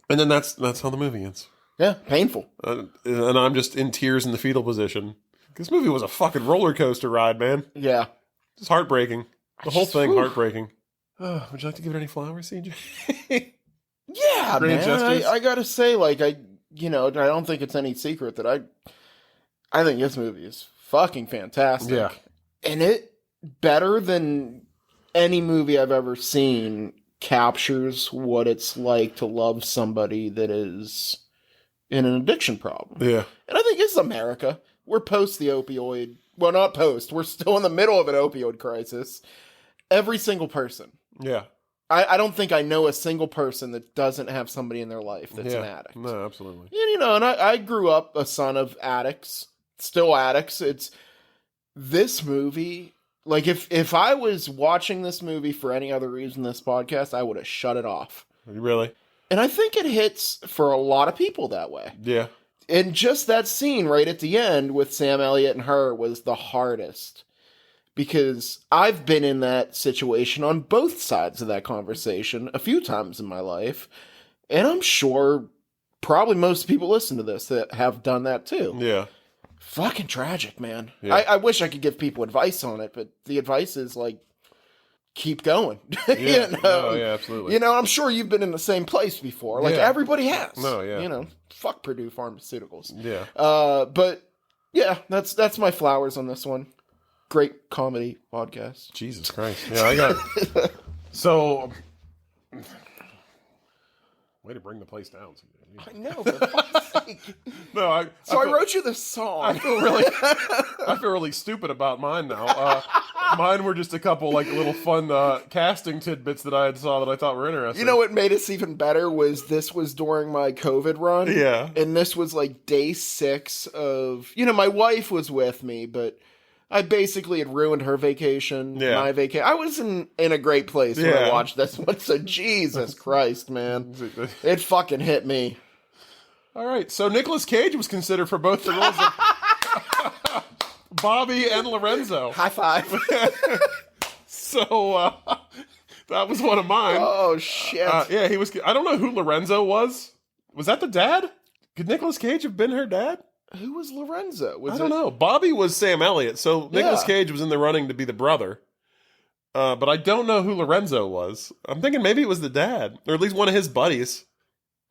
And then that's how the movie ends. Yeah, painful. And I'm just in tears in the fetal position. This movie was a fucking roller coaster ride, man. Yeah. It's heartbreaking. The whole thing, heartbreaking. Would you like to give it any flowers, CJ? Yeah, man. I gotta say, like, I don't think it's any secret that I think this movie is fucking fantastic. Yeah. And it, better than any movie I've ever seen, captures what it's like to love somebody that is in an addiction problem. Yeah. And I think it's America. We're post the opioid. Well, not post. We're still in the middle of an opioid crisis. Every single person. Yeah. I don't think I know a single person that doesn't have somebody in their life that's an addict. No, absolutely. And, and I grew up a son of addicts. Still addicts. It's this movie. Like, if I was watching this movie for any other reason this podcast, I would have shut it off. Really? And I think it hits for a lot of people that way. Yeah. And just that scene right at the end with Sam Elliott and her was the hardest. Because I've been in that situation on both sides of that conversation a few times in my life. And I'm sure probably most people listen to this that have done that too. Yeah. Fucking tragic, man. Yeah. I wish I could give people advice on it, but the advice is like, keep going. Yeah. Oh, yeah, absolutely. I'm sure you've been in the same place before. Like, everybody has. No, yeah. Fuck Purdue Pharmaceuticals. Yeah. But, yeah, that's my flowers on this one. Great comedy podcast. Jesus Christ. Yeah, I got So, way to bring the place down. I know, for fuck's sake. No, I wrote you this song. I feel really stupid about mine now. Mine were just a couple, like, little fun casting tidbits that I had saw that I thought were interesting. You know what made us even better was this was during my COVID run. Yeah. And this was like day 6 of, my wife was with me, but I basically had ruined her vacation, my vacation. I was in a great place when I watched this one, so Jesus Christ, man. It fucking hit me. All right, so Nicolas Cage was considered for both the roles of Bobby and Lorenzo. High five. So that was one of mine. Oh, shit. Yeah, he was. I don't know who Lorenzo was. Was that the dad? Could Nicolas Cage have been her dad? Who was Lorenzo? I don't know. Bobby was Sam Elliott, so Nicolas Yeah. Cage was in the running to be the brother. But I don't know who Lorenzo was. I'm thinking maybe it was the dad, or at least one of his buddies.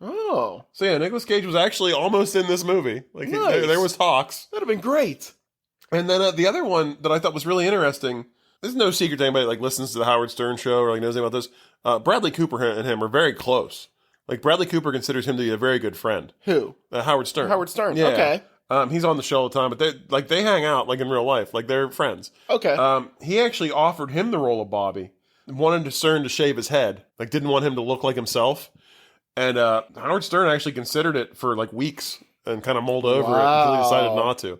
Oh. So yeah, Nicolas Cage was actually almost in this movie. Like Nice. there was talks. That'd have been great. And then the other one that I thought was really interesting. There's no secret to anybody that, like, listens to the Howard Stern show or like knows anything about this. Bradley Cooper and him are very close. Like, Bradley Cooper considers him to be a very good friend. Who? Howard Stern. Howard Stern. Yeah. Okay. He's on the show all the time, but they hang out like in real life, like they're friends. Okay. He actually offered him the role of Bobby, wanted Stern to shave his head, like didn't want him to look like himself, and Howard Stern actually considered it for like weeks and kind of mulled over it until he decided not to.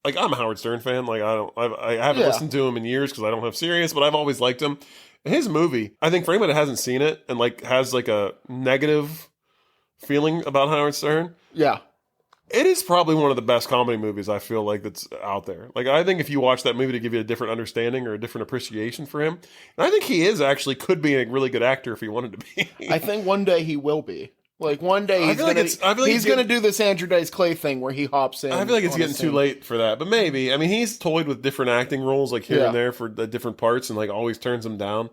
Like, I'm a Howard Stern fan. Like, I haven't listened to him in years because I don't have Sirius, but I've always liked him. His movie, I think for anybody that hasn't seen it and like has like a negative feeling about Howard Stern, Yeah. it is probably one of the best comedy movies I feel like that's out there. Like, I think if you watch that movie to give you a different understanding or a different appreciation for him, and I think he could be a really good actor if he wanted to be. I think one day he will be. Like, one day he's going to do this Andrew Dice Clay thing where he hops in. I feel like it's getting too late for that, but maybe. I mean, he's toyed with different acting roles, like here and there for the different parts, and like always turns them down.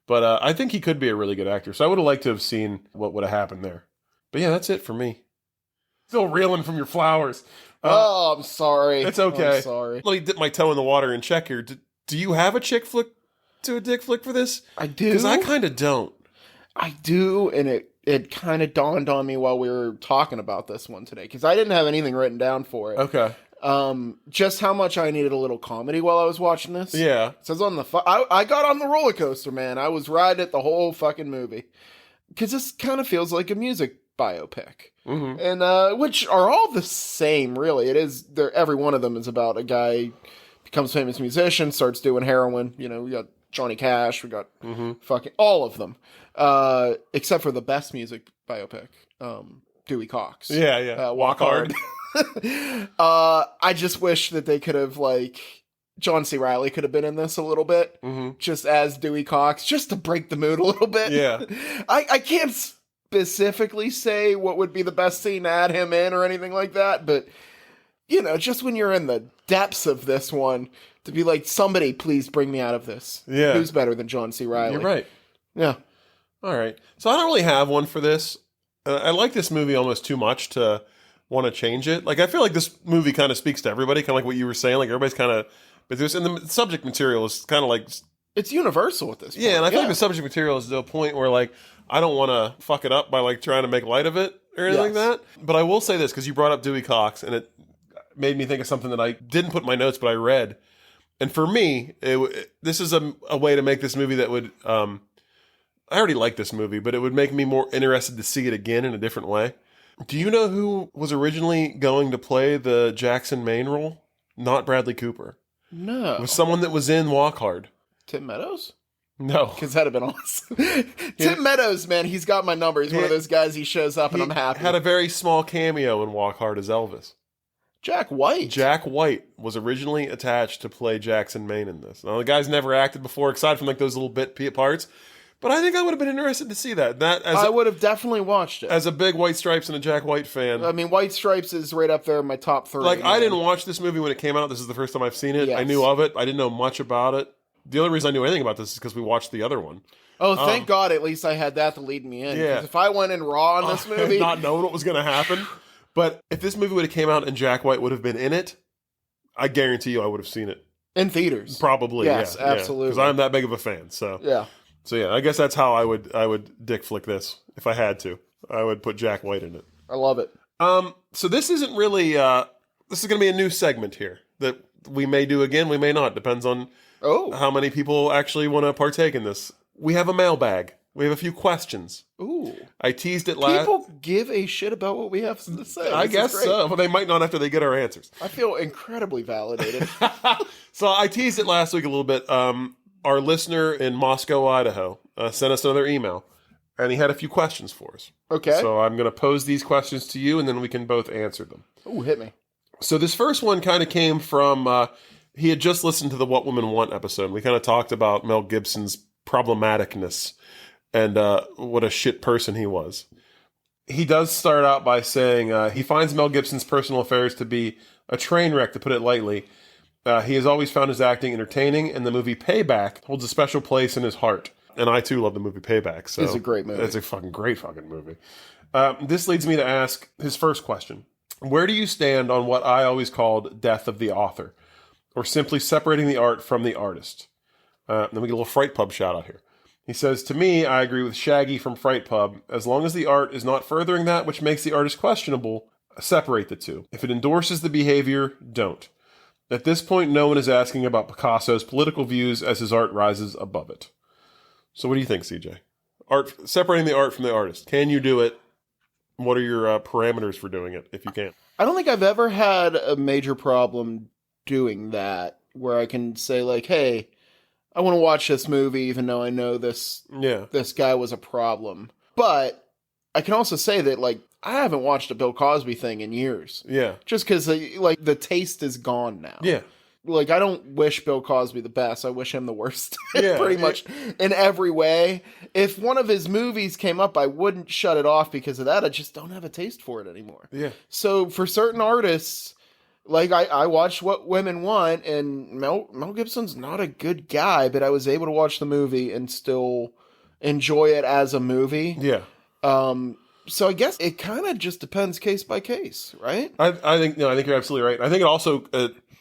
But I think he could be a really good actor. So I would have liked to have seen what would have happened there. But yeah, that's it for me. Still reeling from your flowers. I'm sorry. It's okay. I'm sorry. Let me dip my toe in the water and check here. Do you have a chick flick to a dick flick for this? I do. Because I kind of don't. I do, and it kind of dawned on me while we were talking about this one today, because I didn't have anything written down for it. Okay. Just how much I needed a little comedy while I was watching this. Yeah. It says on the I got on the roller coaster, man. I was riding it the whole fucking movie, because this kind of feels like a music biopic, and which are all the same, really. It is. Every one of them is about a guy becomes a famous musician, starts doing heroin. You know, we got Johnny Cash, we got fucking all of them, except for the best music biopic, Dewey Cox. Yeah. Walk Hard. I just wish that they could have, like, John C. Reilly could have been in this a little bit, just as Dewey Cox, just to break the mood a little bit. Yeah. I can't specifically say what would be the best scene to add him in or anything like that, but, you know, just when you're in the depths of this one, to be like, somebody please bring me out of this. Yeah. Who's better than John C. Reilly? You're right. Yeah. All right. So I don't really have one for this. I like this movie almost too much to want to change it. Like, I feel like this movie kind of speaks to everybody, kind of like what you were saying. Like, everybody's kind of... But there's, and the subject material is kind of like... It's universal at this point. Yeah, and I feel like the subject material is to a point where, like, I don't want to fuck it up by, like, trying to make light of it or anything like that. But I will say this, because you brought up Dewey Cox, and it made me think of something that I didn't put in my notes, but I read. And for me, this is a way to make this movie that would... I already like this movie, but it would make me more interested to see it again in a different way. Do you know who was originally going to play the Jackson Maine role? Not Bradley Cooper. No. It was someone that was in Walk Hard. Tim Meadows? No. Because that'd have been awesome. Tim Meadows, man, he's got my number. He's one of those guys, he shows up and I'm happy. Had a very small cameo in Walk Hard as Elvis. Jack White. Jack White was originally attached to play Jackson Maine in this. Now, the guy's never acted before, aside from like those little bit parts. But I think I would have been interested to see that. I would have definitely watched it. As a big White Stripes and a Jack White fan. I mean, White Stripes is right up there in my top 3. Like, I didn't watch this movie when it came out. This is the first time I've seen it. Yes. I knew of it. I didn't know much about it. The only reason I knew anything about this is because we watched the other one. Oh, thank God at least I had that to lead me in. Yeah. 'Cause if I went in raw on this movie... not knowing what was going to happen. But if this movie would have came out and Jack White would have been in it, I guarantee you I would have seen it. In theaters. Probably, yes, yeah. absolutely. Because I'm that big of a fan, so... Yeah. So yeah, I guess that's how I would dick flick this if I had to. I would put Jack White in it. I love it. So this isn't really. This is going to be a new segment here that we may do again. We may not. Depends on how many people actually want to partake in this. We have a mailbag. We have a few questions. Ooh. I teased it last. People give a shit about what we have to say. I guess so. But they might not after they get our answers. I feel incredibly validated. So I teased it last week a little bit. Our listener in Moscow, Idaho, sent us another email, and he had a few questions for us. Okay. So I'm going to pose these questions to you, and then we can both answer them. Ooh, hit me. So this first one kind of came from He had just listened to the What Women Want episode. We kind of talked about Mel Gibson's problematicness and what a shit person he was. He does start out by saying he finds Mel Gibson's personal affairs to be a train wreck, to put it lightly. He has always found his acting entertaining, and the movie Payback holds a special place in his heart. And I, too, love the movie Payback. So it's a great movie. It's a fucking great fucking movie. This leads me to ask his first question. Where do you stand on what I always called death of the author, or simply separating the art from the artist? Then we get a little Fright Pub shout out here. He says, to me, I agree with Shaggy from Fright Pub. As long as the art is not furthering that which makes the artist questionable, separate the two. If it endorses the behavior, don't. At this point, no one is asking about Picasso's political views as his art rises above it. So what do you think, CJ? Separating the art from the artist. Can you do it? What are your parameters for doing it, if you can? I don't think I've ever had a major problem doing that, where I can say, like, hey, I want to watch this movie even though I know this guy was a problem. But I can also say that, like, I haven't watched a Bill Cosby thing in years. Yeah. Just because, like, the taste is gone now. Yeah. Like, I don't wish Bill Cosby the best. I wish him the worst. Yeah. Pretty much in every way. If one of his movies came up, I wouldn't shut it off because of that. I just don't have a taste for it anymore. Yeah. So for certain artists, like, I watched What Women Want, and Mel Gibson's not a good guy, but I was able to watch the movie and still enjoy it as a movie. Yeah. So I guess it kind of just depends case by case, right? I think you're absolutely right. I think it also,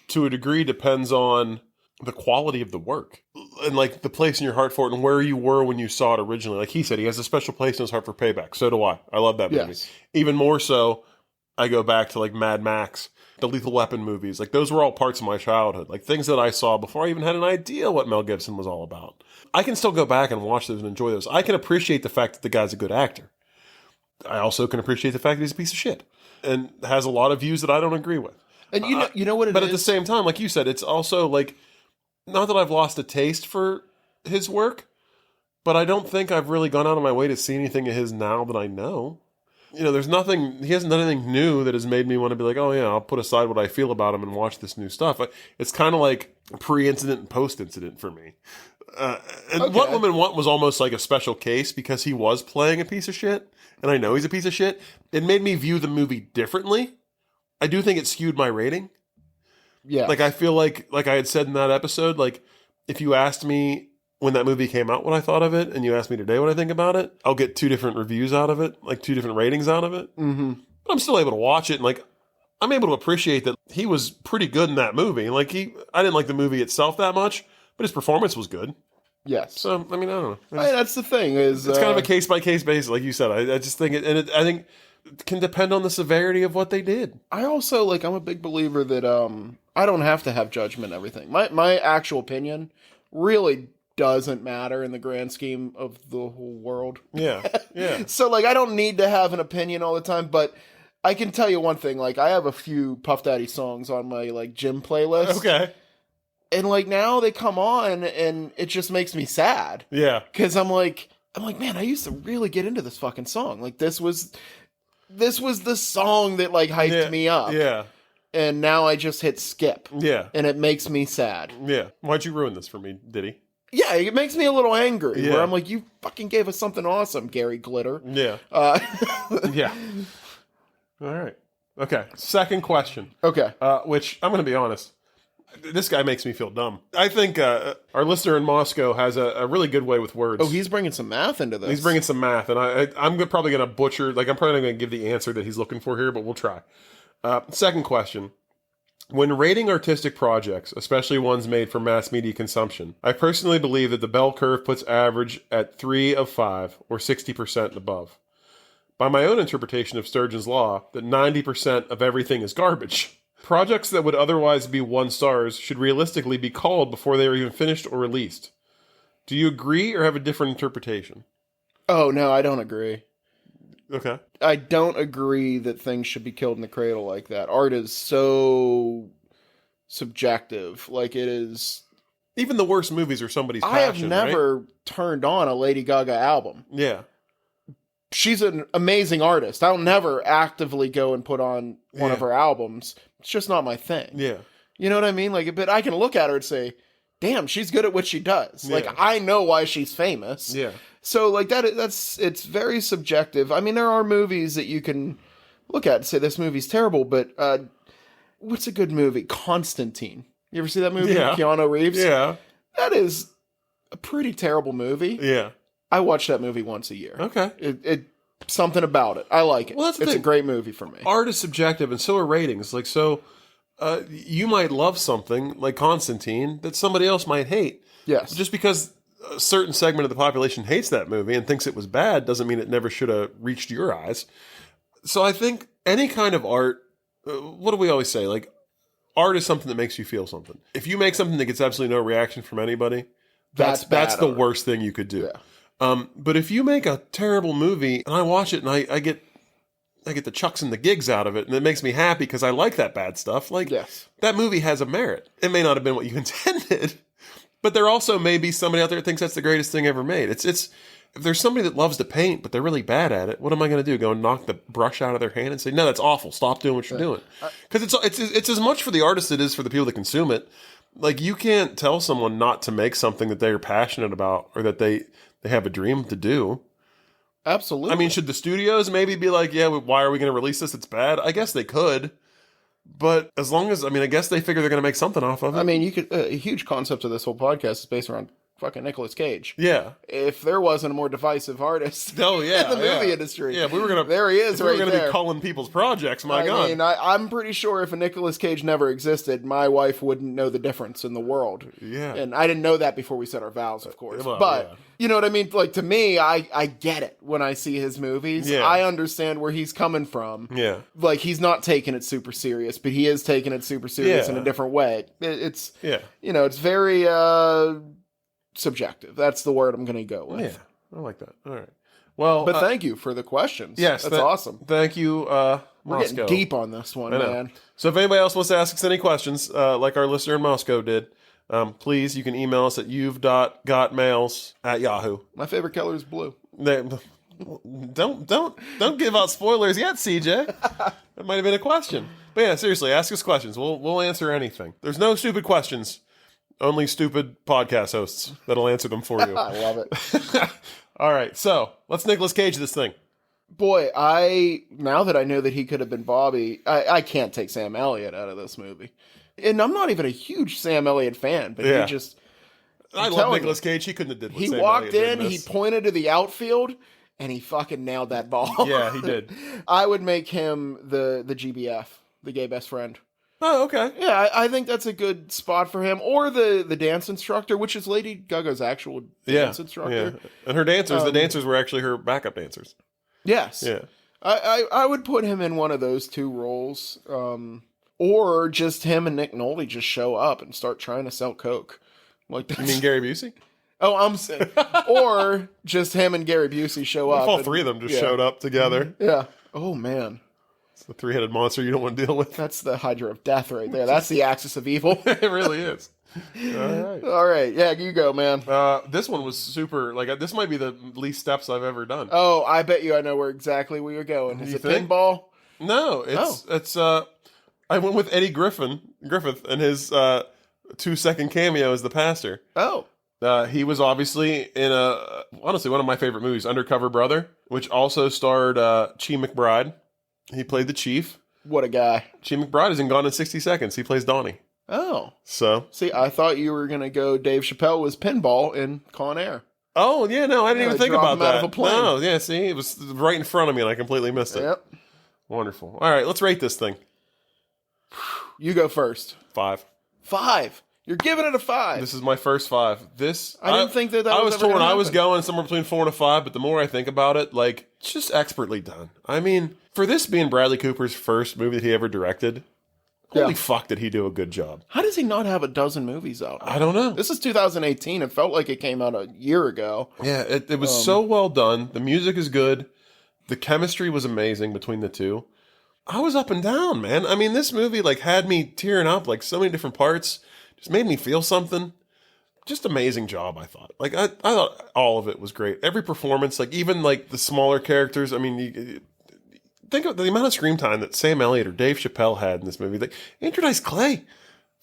to a degree, depends on the quality of the work and, like, the place in your heart for it and where you were when you saw it originally. Like he said, he has a special place in his heart for Payback. So do I. I love that movie. Yes. Even more so, I go back to, like, Mad Max, the Lethal Weapon movies. Like, those were all parts of my childhood. Like, things that I saw before I even had an idea what Mel Gibson was all about. I can still go back and watch those and enjoy those. I can appreciate the fact that the guy's a good actor. I also can appreciate the fact that he's a piece of shit and has a lot of views that I don't agree with. And you know what it is? But at the same time, like you said, it's also, like, not that I've lost a taste for his work, but I don't think I've really gone out of my way to see anything of his now that I know. You know, he hasn't done anything new that has made me want to be like, oh yeah, I'll put aside what I feel about him and watch this new stuff. It's kind of like pre-incident and post-incident for me. And okay. What Women Want was almost like a special case because he was playing a piece of shit, and I know he's a piece of shit. It made me view the movie differently. I do think it skewed my rating. Yeah. Like, I feel like I had said in that episode, like, if you asked me when that movie came out what I thought of it, and you asked me today what I think about it, I'll get 2 different reviews out of it, like 2 different ratings out of it. Mm-hmm. But I'm still able to watch it, and, like, I'm able to appreciate that he was pretty good in that movie. Like, I didn't like the movie itself that much, but his performance was good. Yes. So, I mean, I don't know. That's the thing. It's kind of a case-by-case basis, like you said. I just think I think it can depend on the severity of what they did. I also, like, I'm a big believer that I don't have to have judgment and everything. My actual opinion really doesn't matter in the grand scheme of the whole world. Yeah, yeah. So, like, I don't need to have an opinion all the time, but I can tell you one thing. Like, I have a few Puff Daddy songs on my, like, gym playlist. Okay. And, like, now they come on, and it just makes me sad. Yeah. Because I'm like, man, I used to really get into this fucking song. Like, this was the song that, like, hyped me up. Yeah. And now I just hit skip. Yeah. And it makes me sad. Yeah. Why'd you ruin this for me, Diddy? Yeah, it makes me a little angry. Yeah. Where I'm like, you fucking gave us something awesome, Gary Glitter. Yeah. Yeah. All right. Okay. Second question. Okay. Which, I'm going to be honest, this guy makes me feel dumb. I think our listener in Moscow has a really good way with words. Oh, he's bringing some math into this. He's bringing some math, and I'm probably going to butcher, like, I'm probably not going to give the answer that he's looking for here, but we'll try. Second question. When rating artistic projects, especially ones made for mass media consumption, I personally believe that the bell curve puts average at 3 of 5, or 60% and above. By my own interpretation of Sturgeon's law, that 90% of everything is garbage. Projects that would otherwise be 1 stars should realistically be called before they are even finished or released. Do you agree or have a different interpretation? Oh, no, I don't agree. Okay. I don't agree that things should be killed in the cradle like that. Art is so subjective. Like, it is... Even the worst movies are somebody's passion, I have never turned on a Lady Gaga album. Yeah. She's an amazing artist. I'll never actively go and put on one of her albums. It's just not my thing. Yeah. You know what I mean? Like, but I can look at her and say, damn, she's good at what she does. Like, I know why she's famous. Yeah. So, like, it's very subjective. I mean, there are movies that you can look at and say, this movie's terrible, but what's a good movie? Constantine. You ever see that movie? Yeah. Keanu Reeves? Yeah. That is a pretty terrible movie. Yeah. I watch that movie once a year. Okay. It something about it. I like it. Well, that's the it's thing. a great movie for me. Art is subjective, and so are ratings. Like, so you might love something like Constantine that somebody else might hate. Yes. Just because a certain segment of the population hates that movie and thinks it was bad doesn't mean it never should have reached your eyes. So I think any kind of art, what do we always say? Like, art is something that makes you feel something. If you make something that gets absolutely no reaction from anybody, that's the worst thing you could do. Yeah. But if you make a terrible movie and I watch it and I get the chucks and the gigs out of it, and it makes me happy because I like that bad stuff. Like, that movie has a merit. It may not have been what you intended, but there also may be somebody out there that thinks that's the greatest thing ever made. It's if there's somebody that loves to paint, but they're really bad at it, what am I going to do? Go and knock the brush out of their hand and say, no, that's awful. Stop doing what you're doing. Because it's as much for the artist as it is for the people that consume it. Like, you can't tell someone not to make something that they're passionate about or that they have a dream to do. Absolutely. I mean, should the studios maybe be like, yeah, why are we going to release this? It's bad. I guess they could. But as long as, I mean, I guess they figure they're going to make something off of it. I mean, you could, a huge concept of this whole podcast is based around fucking Nicolas Cage. Yeah. If there wasn't a more divisive artist in the movie industry. Yeah, we were going to. There he is right there. We were going to be culling people's projects, God. I mean, I'm pretty sure if a Nicolas Cage never existed, my wife wouldn't know the difference in the world. Yeah. And I didn't know that before we said our vows, of course. Well, but, you know what I mean? Like, to me, I get it when I see his movies. Yeah. I understand where he's coming from. Yeah. Like, he's not taking it super serious, but he is taking it super serious in a different way. It's, you know, it's very subjective. That's the word I'm going to go with. Yeah, I like that. All right. Well, but thank you for the questions. Yes. That's awesome. Thank you, We're Moscow. getting deep on this one, man. So if anybody else wants to ask us any questions, like our listener in Moscow did, please, you can email us at you've.gotmails@yahoo. My favorite color is blue. Don't give out spoilers yet, CJ. That might have been a question. But yeah, seriously, ask us questions. We'll answer anything. There's no stupid questions. Only stupid podcast hosts that'll answer them for you. I love it. All right, so let's Nicolas Cage this thing. Boy, now that I know that he could have been Bobby, I can't take Sam Elliott out of this movie. And I'm not even a huge Sam Elliott fan, but he just... I love Nicolas Cage. He couldn't have did what Sam walked Elliott in, did he pointed to the outfield, and he fucking nailed that ball. Yeah, he did. I would make him the GBF, the gay best friend. Oh, okay. Yeah, I think that's a good spot for him. Or the dance instructor, which is Lady Gaga's actual dance instructor. Yeah. And her dancers, the dancers were actually her backup dancers. Yes. Yeah. I would put him in one of those two roles. Or just him and Nick Nolte just show up and start trying to sell coke. Like, you mean Gary Busey? Oh, I'm saying. Or just him and Gary Busey show up. All three of them just showed up together. Yeah. Oh, man. It's the three-headed monster you don't want to deal with. That's the Hydra of Death right there. That's the axis of evil. It really is. All right. Yeah, you go, man. This one was super, like, this might be the least steps I've ever done. Oh, I bet you I know where exactly we are going. Is it think? pinball? No, it's I went with Eddie Griffith and his 2-second cameo as the pastor. Oh. He was obviously in honestly, one of my favorite movies, Undercover Brother, which also starred Chi McBride. He played the chief. What a guy. Chi McBride is in Gone in 60 Seconds. He plays Donnie. Oh. So. See, I thought you were going to go Dave Chappelle was pinball in Con Air. Oh, yeah, no, I didn't even think about that. Out of a plane. No, yeah, see, it was right in front of me and I completely missed it. Yep. Wonderful. All right, let's rate this thing. You go first. 5. 5. You're giving it a 5. This is my first 5. I didn't think that I was ever torn. gonna I was happen. going somewhere between 4 and a 5, but the more I think about it, like, it's just expertly done. I mean, for this being Bradley Cooper's first movie that he ever directed, holy fuck did he do a good job. How does he not have a dozen movies out? I don't know. This is 2018. It felt like it came out a year ago. Yeah, it was so well done. The music is good. The chemistry was amazing between the two. I was up and down, man. I mean, this movie, like, had me tearing up, like, so many different parts. Just made me feel something. Just amazing job, I thought. Like, I thought all of it was great. Every performance, like, even, like, the smaller characters. I mean, you think of the amount of screen time that Sam Elliott or Dave Chappelle had in this movie. Like, Andrew Dice Clay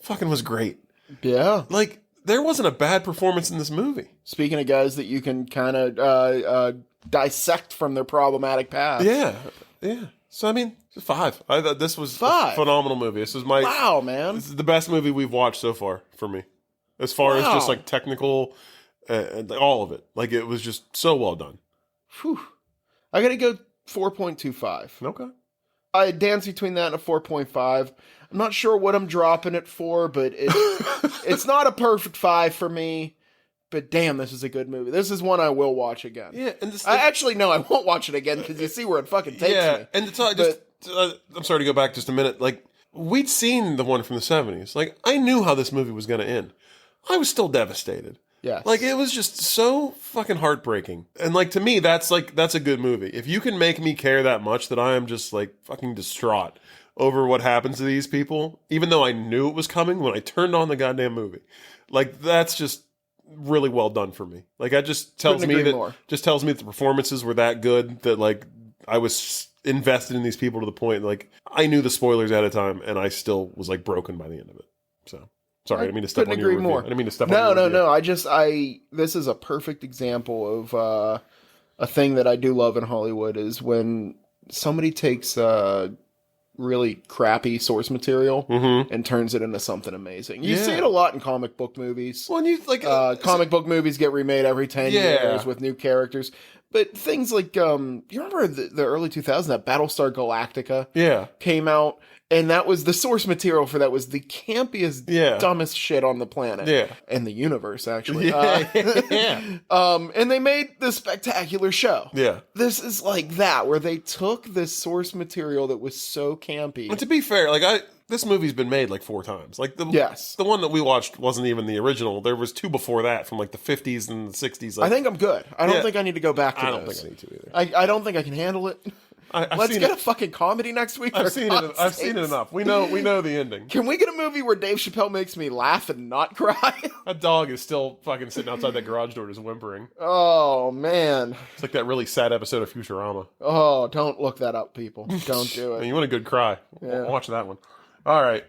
fucking was great. Yeah. Like, there wasn't a bad performance in this movie. Speaking of guys that you can kind of dissect from their problematic past. Yeah. So, I mean, 5. I thought this was 5. a phenomenal movie. This is Wow, man. This is the best movie we've watched so far for me. As far as just like technical and all of it. Like, it was just so well done. Whew. I gotta go 4.25. Okay. I dance between that and a 4.5. I'm not sure what I'm dropping it for, but it's not a perfect 5 for me. But damn, this is a good movie. This is one I will watch again. Yeah, and this, I won't watch it again because you see where it fucking takes me. And to talk, I'm sorry to go back just a minute. Like, we'd seen the one from the 70s. Like, I knew how this movie was going to end. I was still devastated. Yes. Like, it was just so fucking heartbreaking. And, like, to me, that's a good movie. If you can make me care that much that I am just, like, fucking distraught over what happens to these people, even though I knew it was coming when I turned on the goddamn movie. Like, that's just really well done for me. Like, that just tells me that the performances were that good that, like, I was invested in these people to the point, like, I knew the spoilers at a time and I still was, like, broken by the end of it. So, sorry, I didn't mean to step on your review. I didn't mean to step on your review. No. This is a perfect example of a thing that I do love in Hollywood is when somebody takes really crappy source material and turns it into something amazing. You see it a lot in comic book movies. Well, you like comic book movies get remade every 10 years with new characters. But things like, you remember the early 2000s, that Battlestar Galactica came out, and that was the source material for that was the campiest, dumbest shit on the planet. Yeah. And the universe, actually. And they made this spectacular show. Yeah. This is like that, where they took this source material that was so campy. And to be fair, like, this movie's been made like 4 times. Like, the one that we watched wasn't even the original. There was 2 before that from like the 50s and the 60s. Like, I think I'm good. I don't think I need to go back to I don't think I need to either. I don't think I can handle it. Let's get a fucking comedy next week. I've seen it enough. We know the ending. Can we get a movie where Dave Chappelle makes me laugh and not cry? That dog is still fucking sitting outside that garage door just whimpering. Oh, man. It's like that really sad episode of Futurama. Oh, don't look that up, people. Don't do it. You want a good cry. Watch that one. All right.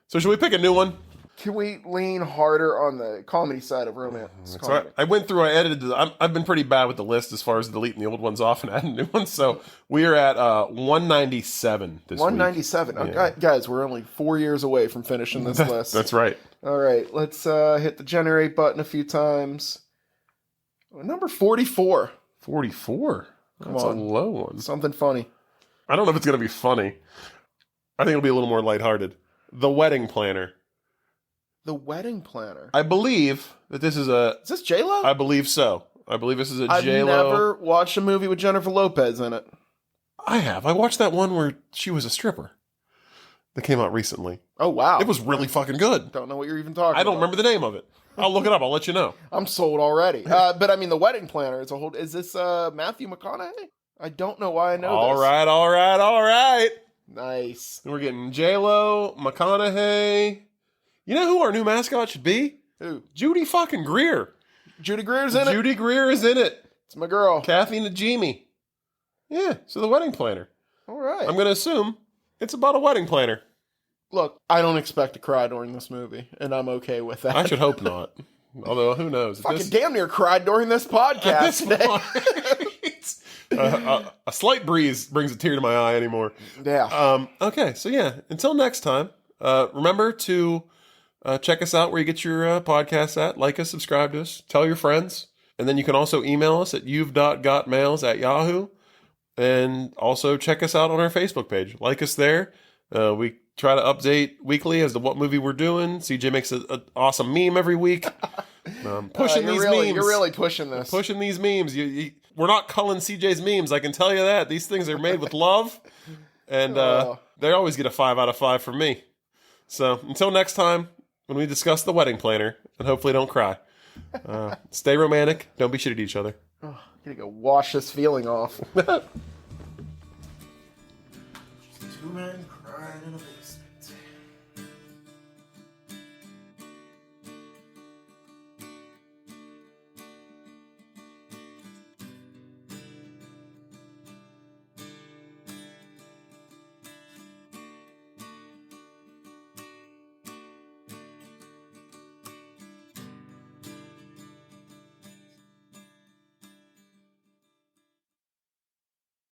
So should we pick a new one? Can we lean harder on the comedy side of romance? So I went through, I edited, I've been pretty bad with the list as far as deleting the old ones off and adding new ones. So we are at 197 this 197. week. Okay, guys, we're only 4 years away from finishing this list. That's right. All right, let's hit the generate button a few times. Number 44. 44? That's a low one. Something funny. I don't know if it's going to be funny. I think it'll be a little more lighthearted. The Wedding Planner. The Wedding Planner. I believe that this is a... Is this J-Lo? I believe so. I believe this is a I've J-Lo... I've never watched a movie with Jennifer Lopez in it. I have. I watched that one where she was a stripper. That came out recently. Oh, wow. It was really fucking good. Don't know what you're even talking about. I don't remember the name of it. I'll look it up. I'll let you know. I'm sold already. But I mean, The Wedding Planner is a whole... Is this Matthew McConaughey? I don't know why I know this. All right. Nice. And we're getting J-Lo, McConaughey... You know who our new mascot should be? Who? Judy fucking Greer. Judy Greer's in it? Judy Greer is in it. It's my girl. Kathy Najimy. Yeah, so The Wedding Planner. All right. I'm going to assume it's about a wedding planner. Look, I don't expect to cry during this movie, and I'm okay with that. I should hope not. Although, who knows? Fucking damn near cried during this podcast today. A slight breeze brings a tear to my eye anymore. Yeah. Okay, so yeah, until next time, remember to... check us out where you get your podcasts at. Like us, subscribe to us, tell your friends. And then you can also email us at you've.gotmails@yahoo. And also check us out on our Facebook page. Like us there. We try to update weekly as to what movie we're doing. CJ makes an awesome meme every week. Pushing these memes. You're really pushing this. Pushing these memes. We're not culling CJ's memes, I can tell you that. These things are made with love. And they always get a 5 out of 5 from me. So until next time, when we discuss The Wedding Planner, and hopefully don't cry. Stay romantic. Don't be shitty to each other. Oh, I'm gonna go wash this feeling off. 2 men crying in a